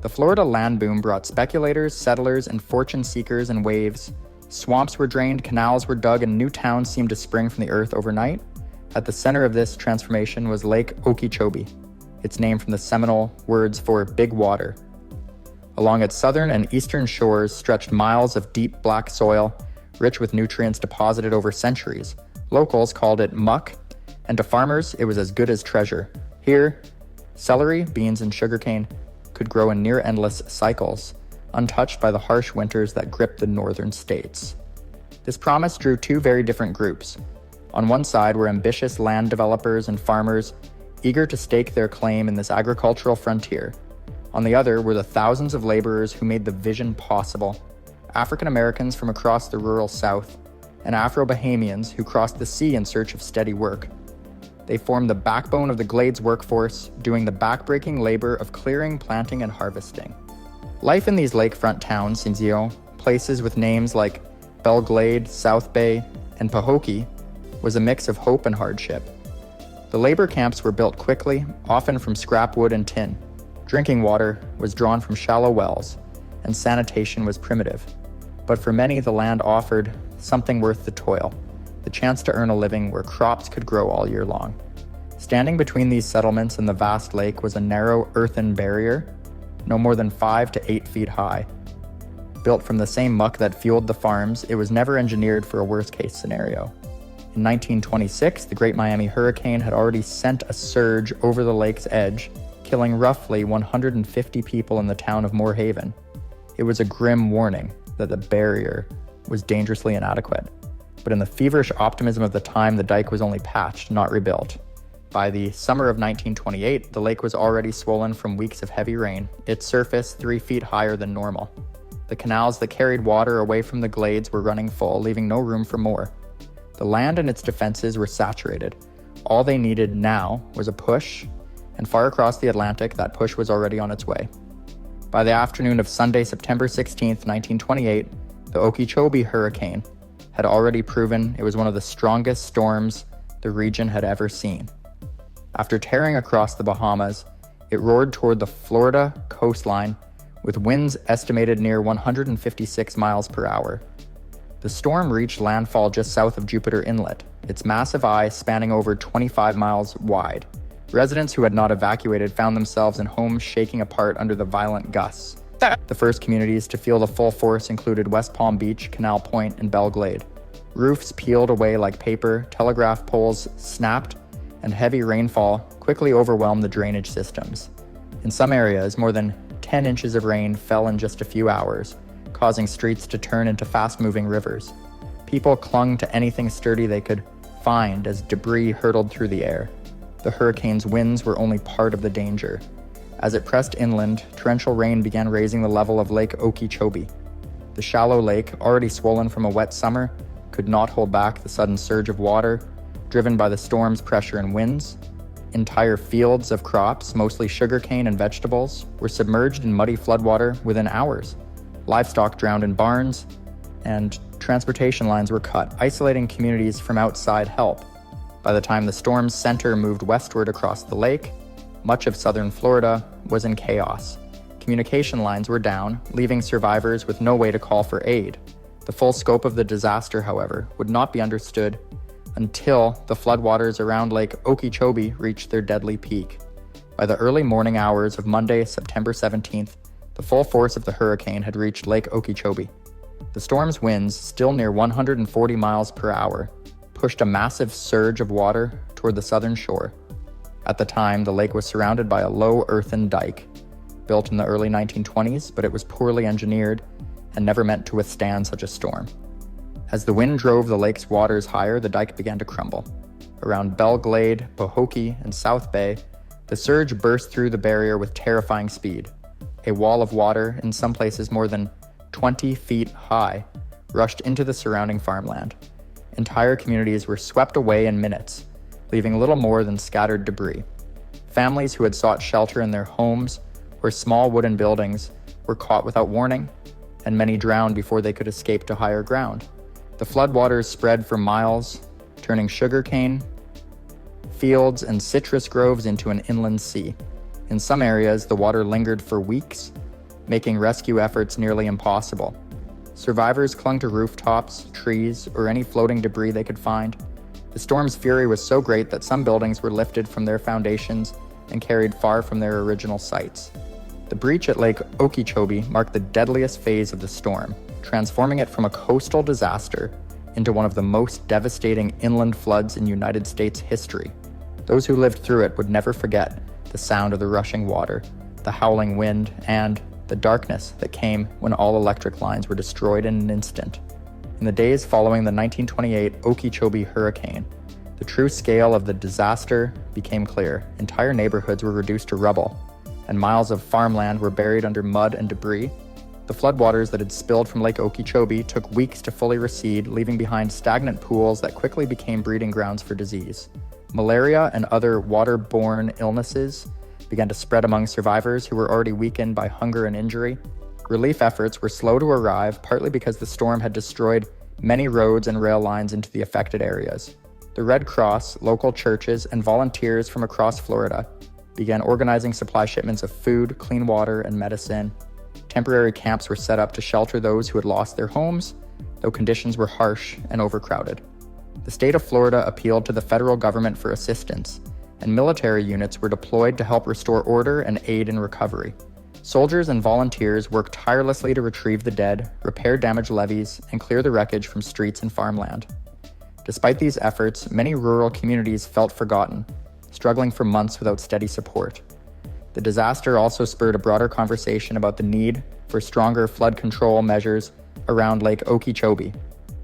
the Florida land boom brought speculators, settlers, and fortune seekers in waves. Swamps were drained, canals were dug, and new towns seemed to spring from the earth overnight. At the center of this transformation was Lake Okeechobee, its name from the Seminole words for big water. Along its southern and eastern shores stretched miles of deep black soil, rich with nutrients deposited over centuries. Locals called it muck, and to farmers, it was as good as treasure. Here, celery, beans, and sugarcane could grow in near-endless cycles, untouched by the harsh winters that gripped the northern states. This promise drew two very different groups. On one side were ambitious land developers and farmers eager to stake their claim in this agricultural frontier. On the other were the thousands of laborers who made the vision possible. African Americans from across the rural South, and Afro-Bahamians who crossed the sea in search of steady work. They formed the backbone of the Glades workforce, doing the backbreaking labor of clearing, planting, and harvesting. Life in these lakefront towns, places with names like Belglade, South Bay, and Pahokee, was a mix of hope and hardship. The labor camps were built quickly, often from scrap wood and tin. Drinking water was drawn from shallow wells, and sanitation was primitive. But for many, the land offered something worth the toil, the chance to earn a living where crops could grow all year long. Standing between these settlements and the vast lake was a narrow earthen barrier, no more than 5 to 8 feet high. Built from the same muck that fueled the farms, it was never engineered for a worst-case scenario. In 1926, the Great Miami Hurricane had already sent a surge over the lake's edge, killing roughly 150 people in the town of Moorhaven. It was a grim warning that the barrier was dangerously inadequate. But in the feverish optimism of the time, the dike was only patched, not rebuilt. By the summer of 1928, the lake was already swollen from weeks of heavy rain, its surface 3 feet higher than normal. The canals that carried water away from the glades were running full, leaving no room for more. The land and its defenses were saturated. All they needed now was a push, and far across the Atlantic, that push was already on its way. By the afternoon of Sunday, September 16, 1928, the Okeechobee hurricane had already proven it was one of the strongest storms the region had ever seen. After tearing across the Bahamas, it roared toward the Florida coastline with winds estimated near 156 miles per hour. The storm reached landfall just south of Jupiter Inlet, its massive eye spanning over 25 miles wide. Residents who had not evacuated found themselves in homes shaking apart under the violent gusts. The first communities to feel the full force included West Palm Beach, Canal Point, and Belglade. Roofs peeled away like paper, telegraph poles snapped, and heavy rainfall quickly overwhelmed the drainage systems. In some areas, more than 10 inches of rain fell in just a few hours, causing streets to turn into fast-moving rivers. People clung to anything sturdy they could find as debris hurtled through the air. The hurricane's winds were only part of the danger. As it pressed inland, torrential rain began raising the level of Lake Okeechobee. The shallow lake, already swollen from a wet summer, could not hold back the sudden surge of water, driven by the storm's pressure and winds. Entire fields of crops, mostly sugarcane and vegetables, were submerged in muddy floodwater within hours. Livestock drowned in barns, and transportation lines were cut, isolating communities from outside help. By the time the storm's center moved westward across the lake, much of southern Florida was in chaos. Communication lines were down, leaving survivors with no way to call for aid. The full scope of the disaster, however, would not be understood until the floodwaters around Lake Okeechobee reached their deadly peak. By the early morning hours of Monday, September 17th, the full force of the hurricane had reached Lake Okeechobee. The storm's winds, still near 140 miles per hour, pushed a massive surge of water toward the southern shore. At the time, the lake was surrounded by a low earthen dike, built in the early 1920s, but it was poorly engineered and never meant to withstand such a storm. As the wind drove the lake's waters higher, the dike began to crumble. Around Belglade, Pahokee, and South Bay, the surge burst through the barrier with terrifying speed. A wall of water, in some places more than 20 feet high, rushed into the surrounding farmland. Entire communities were swept away in minutes, leaving little more than scattered debris. Families who had sought shelter in their homes or small wooden buildings were caught without warning, and many drowned before they could escape to higher ground. The floodwaters spread for miles, turning sugarcane fields and citrus groves into an inland sea. In some areas, the water lingered for weeks, making rescue efforts nearly impossible. Survivors clung to rooftops, trees, or any floating debris they could find. The storm's fury was so great that some buildings were lifted from their foundations and carried far from their original sites. The breach at Lake Okeechobee marked the deadliest phase of the storm, transforming it from a coastal disaster into one of the most devastating inland floods in United States history. Those who lived through it would never forget the sound of the rushing water, the howling wind, and the darkness that came when all electric lines were destroyed in an instant. In the days following the 1928 Okeechobee hurricane, the true scale of the disaster became clear. Entire neighborhoods were reduced to rubble, and miles of farmland were buried under mud and debris. The floodwaters that had spilled from Lake Okeechobee took weeks to fully recede, leaving behind stagnant pools that quickly became breeding grounds for disease. Malaria and other waterborne illnesses began to spread among survivors who were already weakened by hunger and injury. Relief efforts were slow to arrive, partly because the storm had destroyed many roads and rail lines into the affected areas. The Red Cross, local churches, and volunteers from across Florida began organizing supply shipments of food, clean water, and medicine. Temporary camps were set up to shelter those who had lost their homes, though conditions were harsh and overcrowded. The state of Florida appealed to the federal government for assistance, and military units were deployed to help restore order and aid in recovery. Soldiers and volunteers worked tirelessly to retrieve the dead, repair damaged levees, and clear the wreckage from streets and farmland. Despite these efforts, many rural communities felt forgotten, struggling for months without steady support. The disaster also spurred a broader conversation about the need for stronger flood control measures around Lake Okeechobee.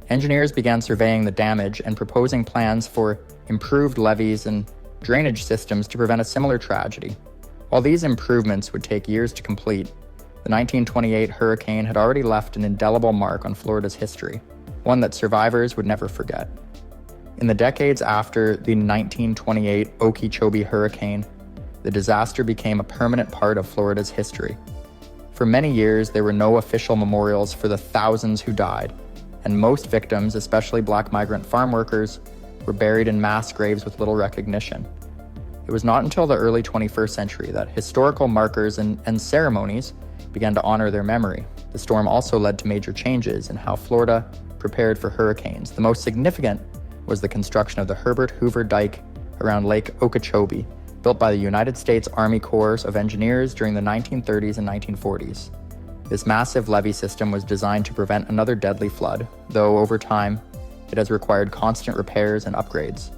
Engineers began surveying the damage and proposing plans for improved levees and drainage systems to prevent a similar tragedy. While these improvements would take years to complete, the 1928 hurricane had already left an indelible mark on Florida's history, one that survivors would never forget. In the decades after the 1928 Okeechobee hurricane, the disaster became a permanent part of Florida's history. For many years, there were no official memorials for the thousands who died, and most victims, especially Black migrant farm workers, were buried in mass graves with little recognition. It was not until the early 21st century that historical markers and ceremonies began to honor their memory. The storm also led to major changes in how Florida prepared for hurricanes. The most significant was the construction of the Herbert Hoover Dike around Lake Okeechobee, built by the United States Army Corps of Engineers during the 1930s and 1940s. This massive levee system was designed to prevent another deadly flood, though over time, it has required constant repairs and upgrades.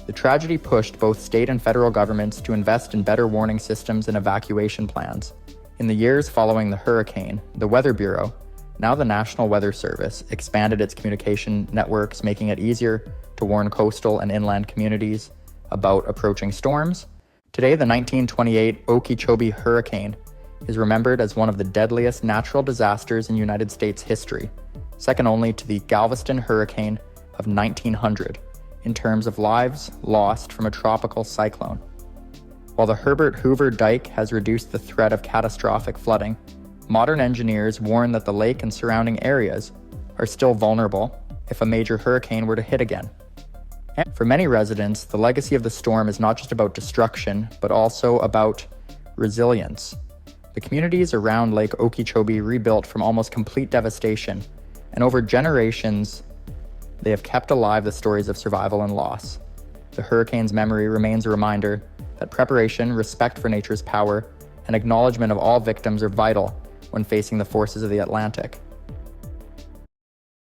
The tragedy pushed both state and federal governments to invest in better warning systems and evacuation plans. In the years following the hurricane, the Weather Bureau, now the National Weather Service, expanded its communication networks, making it easier to warn coastal and inland communities about approaching storms. Today, the 1928 Okeechobee hurricane is remembered as one of the deadliest natural disasters in United States history, second only to the Galveston hurricane of 1900 in terms of lives lost from a tropical cyclone. While the Herbert Hoover Dike has reduced the threat of catastrophic flooding, modern engineers warn that the lake and surrounding areas are still vulnerable if a major hurricane were to hit again. And for many residents, the legacy of the storm is not just about destruction, but also about resilience. The communities around Lake Okeechobee rebuilt from almost complete devastation, and over generations, they have kept alive the stories of survival and loss. The hurricane's memory remains a reminder that preparation, respect for nature's power, and acknowledgement of all victims are vital when facing the forces of the Atlantic.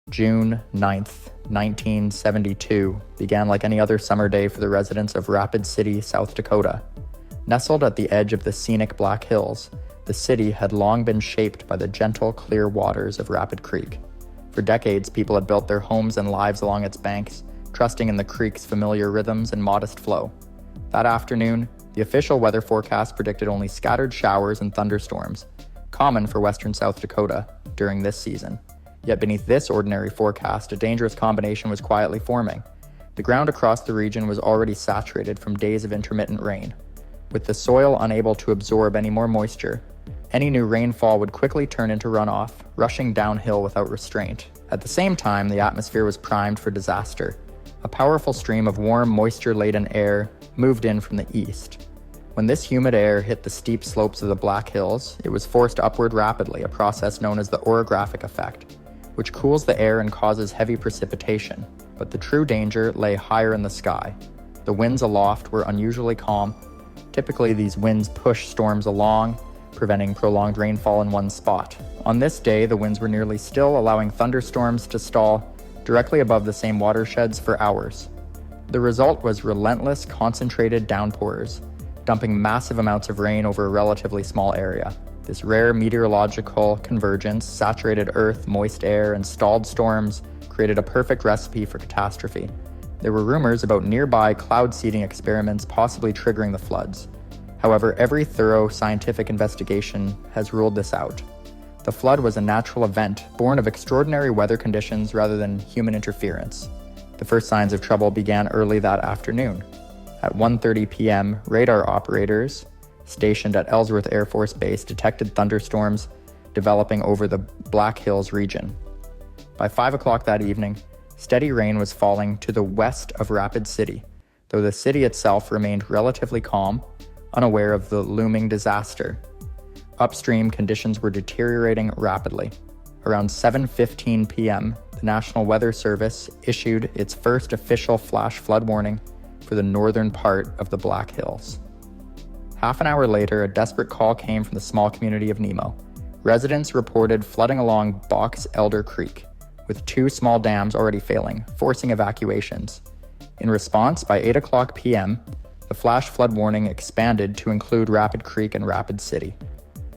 June 9th, 1972 began like any other summer day for the residents of Rapid City, South Dakota. Nestled at the edge of the scenic Black Hills, the city had long been shaped by the gentle, clear waters of Rapid Creek. For decades, people had built their homes and lives along its banks, trusting in the creek's familiar rhythms and modest flow. That afternoon, the official weather forecast predicted only scattered showers and thunderstorms, common for western South Dakota during this season. Yet beneath this ordinary forecast, a dangerous combination was quietly forming. The ground across the region was already saturated from days of intermittent rain. With the soil unable to absorb any more moisture, any new rainfall would quickly turn into runoff, rushing downhill without restraint. At the same time, the atmosphere was primed for disaster. A powerful stream of warm, moisture-laden air moved in from the east. When this humid air hit the steep slopes of the Black Hills, it was forced upward rapidly, a process known as the orographic effect, which cools the air and causes heavy precipitation. But the true danger lay higher in the sky. The winds aloft were unusually calm. Typically, these winds push storms along, preventing prolonged rainfall in one spot. On this day, the winds were nearly still, allowing thunderstorms to stall directly above the same watersheds for hours. The result was relentless, concentrated downpours, dumping massive amounts of rain over a relatively small area. This rare meteorological convergence, saturated earth, moist air, and stalled storms created a perfect recipe for catastrophe. There were rumors about nearby cloud seeding experiments possibly triggering the floods. However, every thorough scientific investigation has ruled this out. The flood was a natural event, born of extraordinary weather conditions rather than human interference. The first signs of trouble began early that afternoon. At 1:30 p.m., radar operators stationed at Ellsworth Air Force Base detected thunderstorms developing over the Black Hills region. By 5 o'clock that evening, steady rain was falling to the west of Rapid City, though the city itself remained relatively calm, unaware of the looming disaster. Upstream, conditions were deteriorating rapidly. Around 7:15 p.m., the National Weather Service issued its first official flash flood warning for the northern part of the Black Hills. Half an hour later, a desperate call came from the small community of Nemo. Residents reported flooding along Box Elder Creek, with 2 small dams already failing, forcing evacuations. In response, by 8 o'clock p.m., the flash flood warning expanded to include Rapid Creek and Rapid City.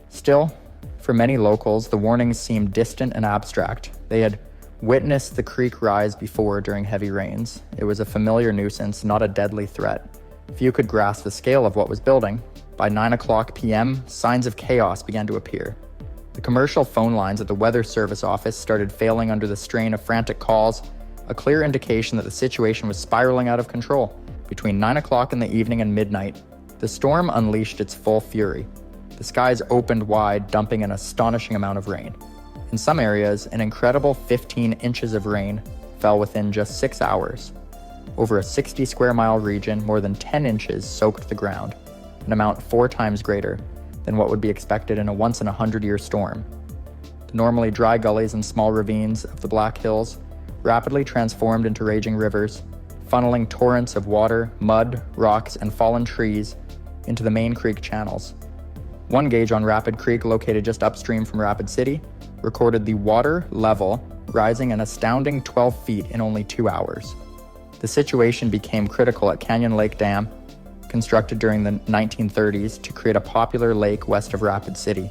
Still, for many locals, the warnings seemed distant and abstract. They had witnessed the creek rise before during heavy rains. It was a familiar nuisance, not a deadly threat. Few could grasp the scale of what was building. By 9 o'clock p.m., signs of chaos began to appear. The commercial phone lines at the Weather Service office started failing under the strain of frantic calls, a clear indication that the situation was spiraling out of control. Between 9 o'clock in the evening and midnight, the storm unleashed its full fury. The skies opened wide, dumping an astonishing amount of rain. In some areas, an incredible 15 inches of rain fell within just 6 hours. Over a 60 square mile region, more than 10 inches soaked the ground, an amount 4 times greater than what would be expected in a once-in-a-100-year storm. The normally dry gullies and small ravines of the Black Hills rapidly transformed into raging rivers, funneling torrents of water, mud, rocks, and fallen trees into the main creek channels. One gauge on Rapid Creek, located just upstream from Rapid City, recorded the water level rising an astounding 12 feet in only 2 hours. The situation became critical at Canyon Lake Dam, constructed during the 1930s to create a popular lake west of Rapid City.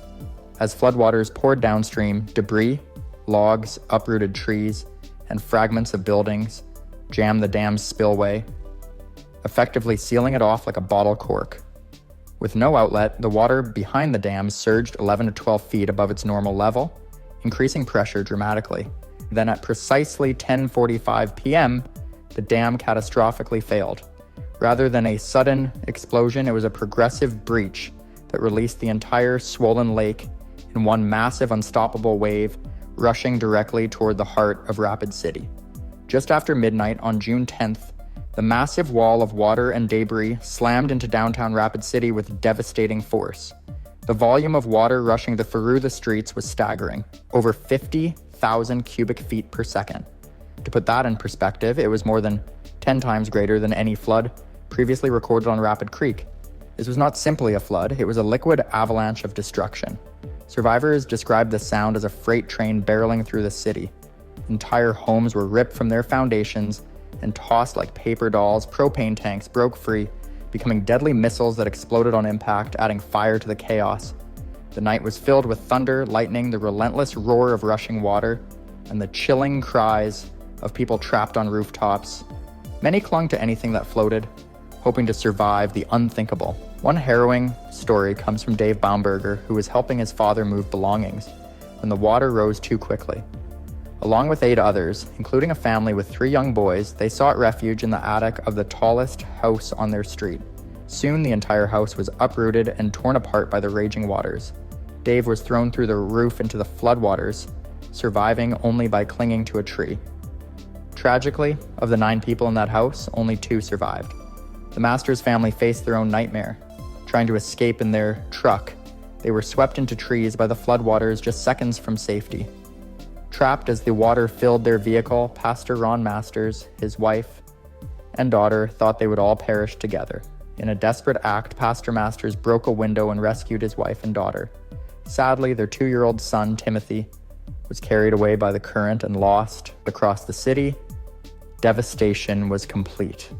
As floodwaters poured downstream, debris, logs, uprooted trees, and fragments of buildings jammed the dam's spillway, effectively sealing it off like a bottle cork. With no outlet, the water behind the dam surged 11 to 12 feet above its normal level, increasing pressure dramatically. Then at precisely 10:45 p.m., the dam catastrophically failed. Rather than a sudden explosion, it was a progressive breach that released the entire swollen lake in one massive, unstoppable wave, rushing directly toward the heart of Rapid City. Just after midnight on June 10th, the massive wall of water and debris slammed into downtown Rapid City with devastating force. The volume of water rushing through the streets was staggering, over 50,000 cubic feet per second. To put that in perspective, it was more than 10 times greater than any flood previously recorded on Rapid Creek. This was not simply a flood, it was a liquid avalanche of destruction. Survivors described the sound as a freight train barreling through the city. Entire homes were ripped from their foundations and tossed like paper dolls. Propane tanks broke free, becoming deadly missiles that exploded on impact, adding fire to the chaos. The night was filled with thunder, lightning, the relentless roar of rushing water, and the chilling cries of people trapped on rooftops. Many clung to anything that floated, hoping to survive the unthinkable. One harrowing story comes from Dave Baumberger, who was helping his father move belongings when the water rose too quickly. Along with 8 others, including a family with 3 young boys, they sought refuge in the attic of the tallest house on their street. Soon the entire house was uprooted and torn apart by the raging waters. Dave was thrown through the roof into the floodwaters, surviving only by clinging to a tree. Tragically, of the 9 people in that house, only 2 survived. The Masters family faced their own nightmare. Trying to escape in their truck, they were swept into trees by the floodwaters just seconds from safety. Trapped as the water filled their vehicle, Pastor Ron Masters, his wife, and daughter thought they would all perish together. In a desperate act, Pastor Masters broke a window and rescued his wife and daughter. Sadly, their 2-year-old son, Timothy, was carried away by the current and lost. Across the city, devastation was complete.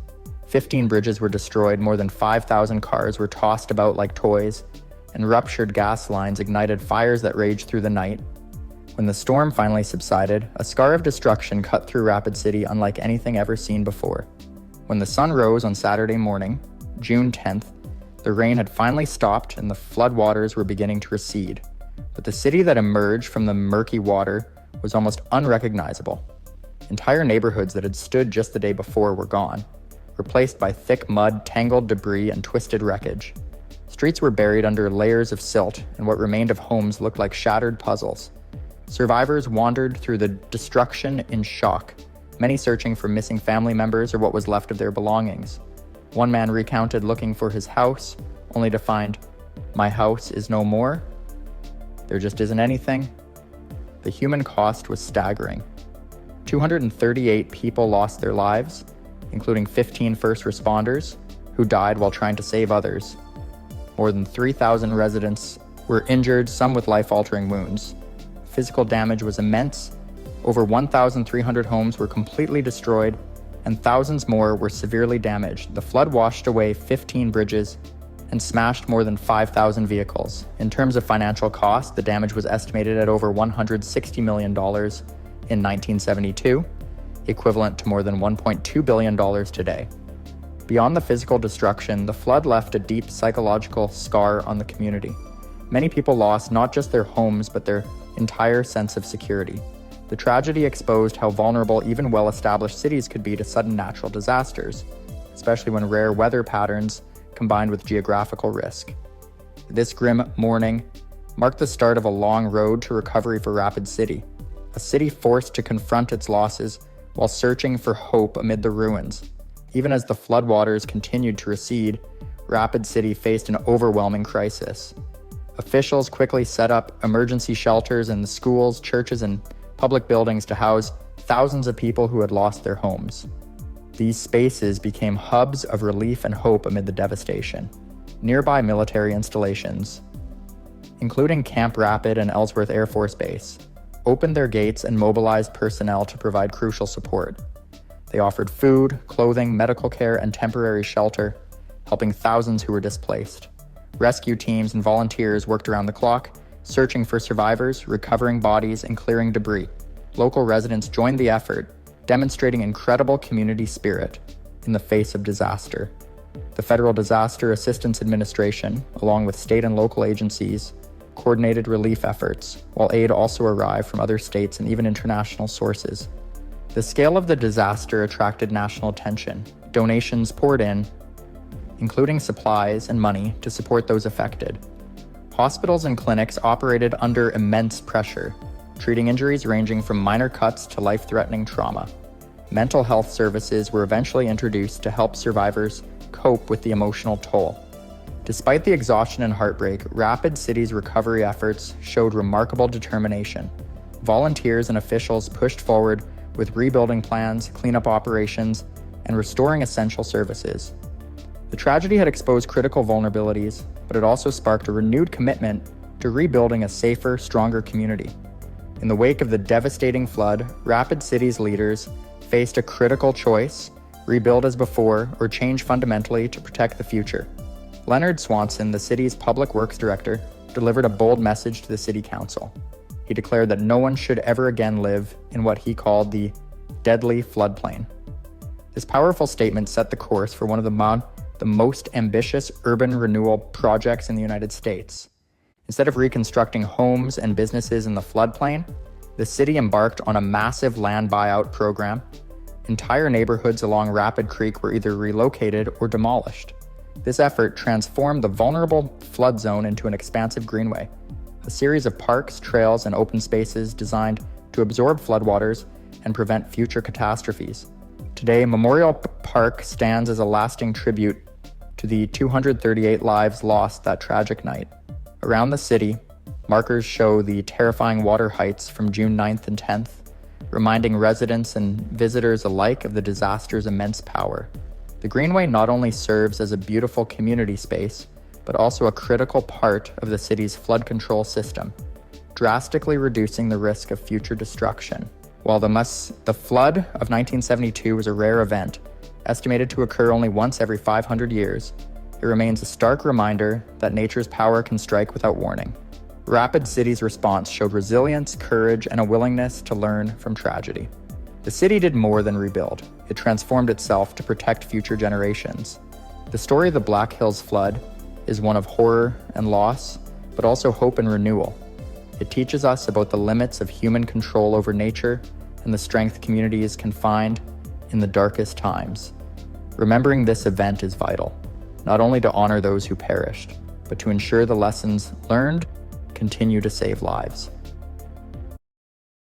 15 bridges were destroyed, more than 5,000 cars were tossed about like toys, and ruptured gas lines ignited fires that raged through the night. When the storm finally subsided, a scar of destruction cut through Rapid City unlike anything ever seen before. When the sun rose on Saturday morning, June 10th, the rain had finally stopped and the floodwaters were beginning to recede. but the city that emerged from the murky water was almost unrecognizable. Entire neighborhoods that had stood just the day before were gone, replaced by thick mud, tangled debris, and twisted wreckage. Streets were buried under layers of silt, and what remained of homes looked like shattered puzzles. Survivors wandered through the destruction in shock, many searching for missing family members or what was left of their belongings. One man recounted looking for his house, only to find, "My house is no more. There just isn't anything." The human cost was staggering. 238 people lost their lives, including 15 first responders, who died while trying to save others. More than 3,000 residents were injured, some with life-altering wounds. Physical damage was immense. Over 1,300 homes were completely destroyed, and thousands more were severely damaged. The flood washed away 15 bridges and smashed more than 5,000 vehicles. In terms of financial cost, the damage was estimated at over $160 million in 1972, equivalent to more than $1.2 billion today. Beyond the physical destruction, the flood left a deep psychological scar on the community. Many people lost not just their homes, but their entire sense of security. The tragedy exposed how vulnerable even well-established cities could be to sudden natural disasters, especially when rare weather patterns combined with geographical risk. This grim morning marked the start of a long road to recovery for Rapid City, a city forced to confront its losses while searching for hope amid the ruins. Even as the floodwaters continued to recede, Rapid City faced an overwhelming crisis. Officials quickly set up emergency shelters in the schools, churches, and public buildings to house thousands of people who had lost their homes. These spaces became hubs of relief and hope amid the devastation. Nearby military installations, including Camp Rapid and Ellsworth Air Force Base, opened their gates and mobilized personnel to provide crucial support. They offered food, clothing, medical care, and temporary shelter, helping thousands who were displaced. Rescue teams and volunteers worked around the clock, searching for survivors, recovering bodies, and clearing debris. Local residents joined the effort, demonstrating incredible community spirit in the face of disaster. The Federal Disaster Assistance Administration, along with state and local agencies, coordinated relief efforts, while aid also arrived from other states and even international sources. The scale of the disaster attracted national attention. Donations poured in, including supplies and money to support those affected. Hospitals and clinics operated under immense pressure, treating injuries ranging from minor cuts to life-threatening trauma. Mental health services were eventually introduced to help survivors cope with the emotional toll. Despite the exhaustion and heartbreak, Rapid City's recovery efforts showed remarkable determination. Volunteers and officials pushed forward with rebuilding plans, cleanup operations, and restoring essential services. The tragedy had exposed critical vulnerabilities, but it also sparked a renewed commitment to rebuilding a safer, stronger community. In the wake of the devastating flood, Rapid City's leaders faced a critical choice: rebuild as before or change fundamentally to protect the future. Leonard Swanson, the city's public works director, delivered a bold message to the city council. He declared that no one should ever again live in what he called the deadly floodplain. This powerful statement set the course for one of the most ambitious urban renewal projects in the United States. Instead of reconstructing homes and businesses in the floodplain, the city embarked on a massive land buyout program. Entire neighborhoods along Rapid Creek were either relocated or demolished. This effort transformed the vulnerable flood zone into an expansive greenway, a series of parks, trails, and open spaces designed to absorb floodwaters and prevent future catastrophes. Today, Memorial Park stands as a lasting tribute to the 238 lives lost that tragic night. Around the city, markers show the terrifying water heights from June 9th and 10th, reminding residents and visitors alike of the disaster's immense power. The Greenway not only serves as a beautiful community space, but also a critical part of the city's flood control system, drastically reducing the risk of future destruction. While the flood of 1972 was a rare event, estimated to occur only once every 500 years, it remains a stark reminder that nature's power can strike without warning. Rapid City's response showed resilience, courage, and a willingness to learn from tragedy. The city did more than rebuild. It transformed itself to protect future generations. The story of the Black Hills flood is one of horror and loss, but also hope and renewal. It teaches us about the limits of human control over nature and the strength communities can find in the darkest times. Remembering this event is vital, not only to honor those who perished, but to ensure the lessons learned continue to save lives.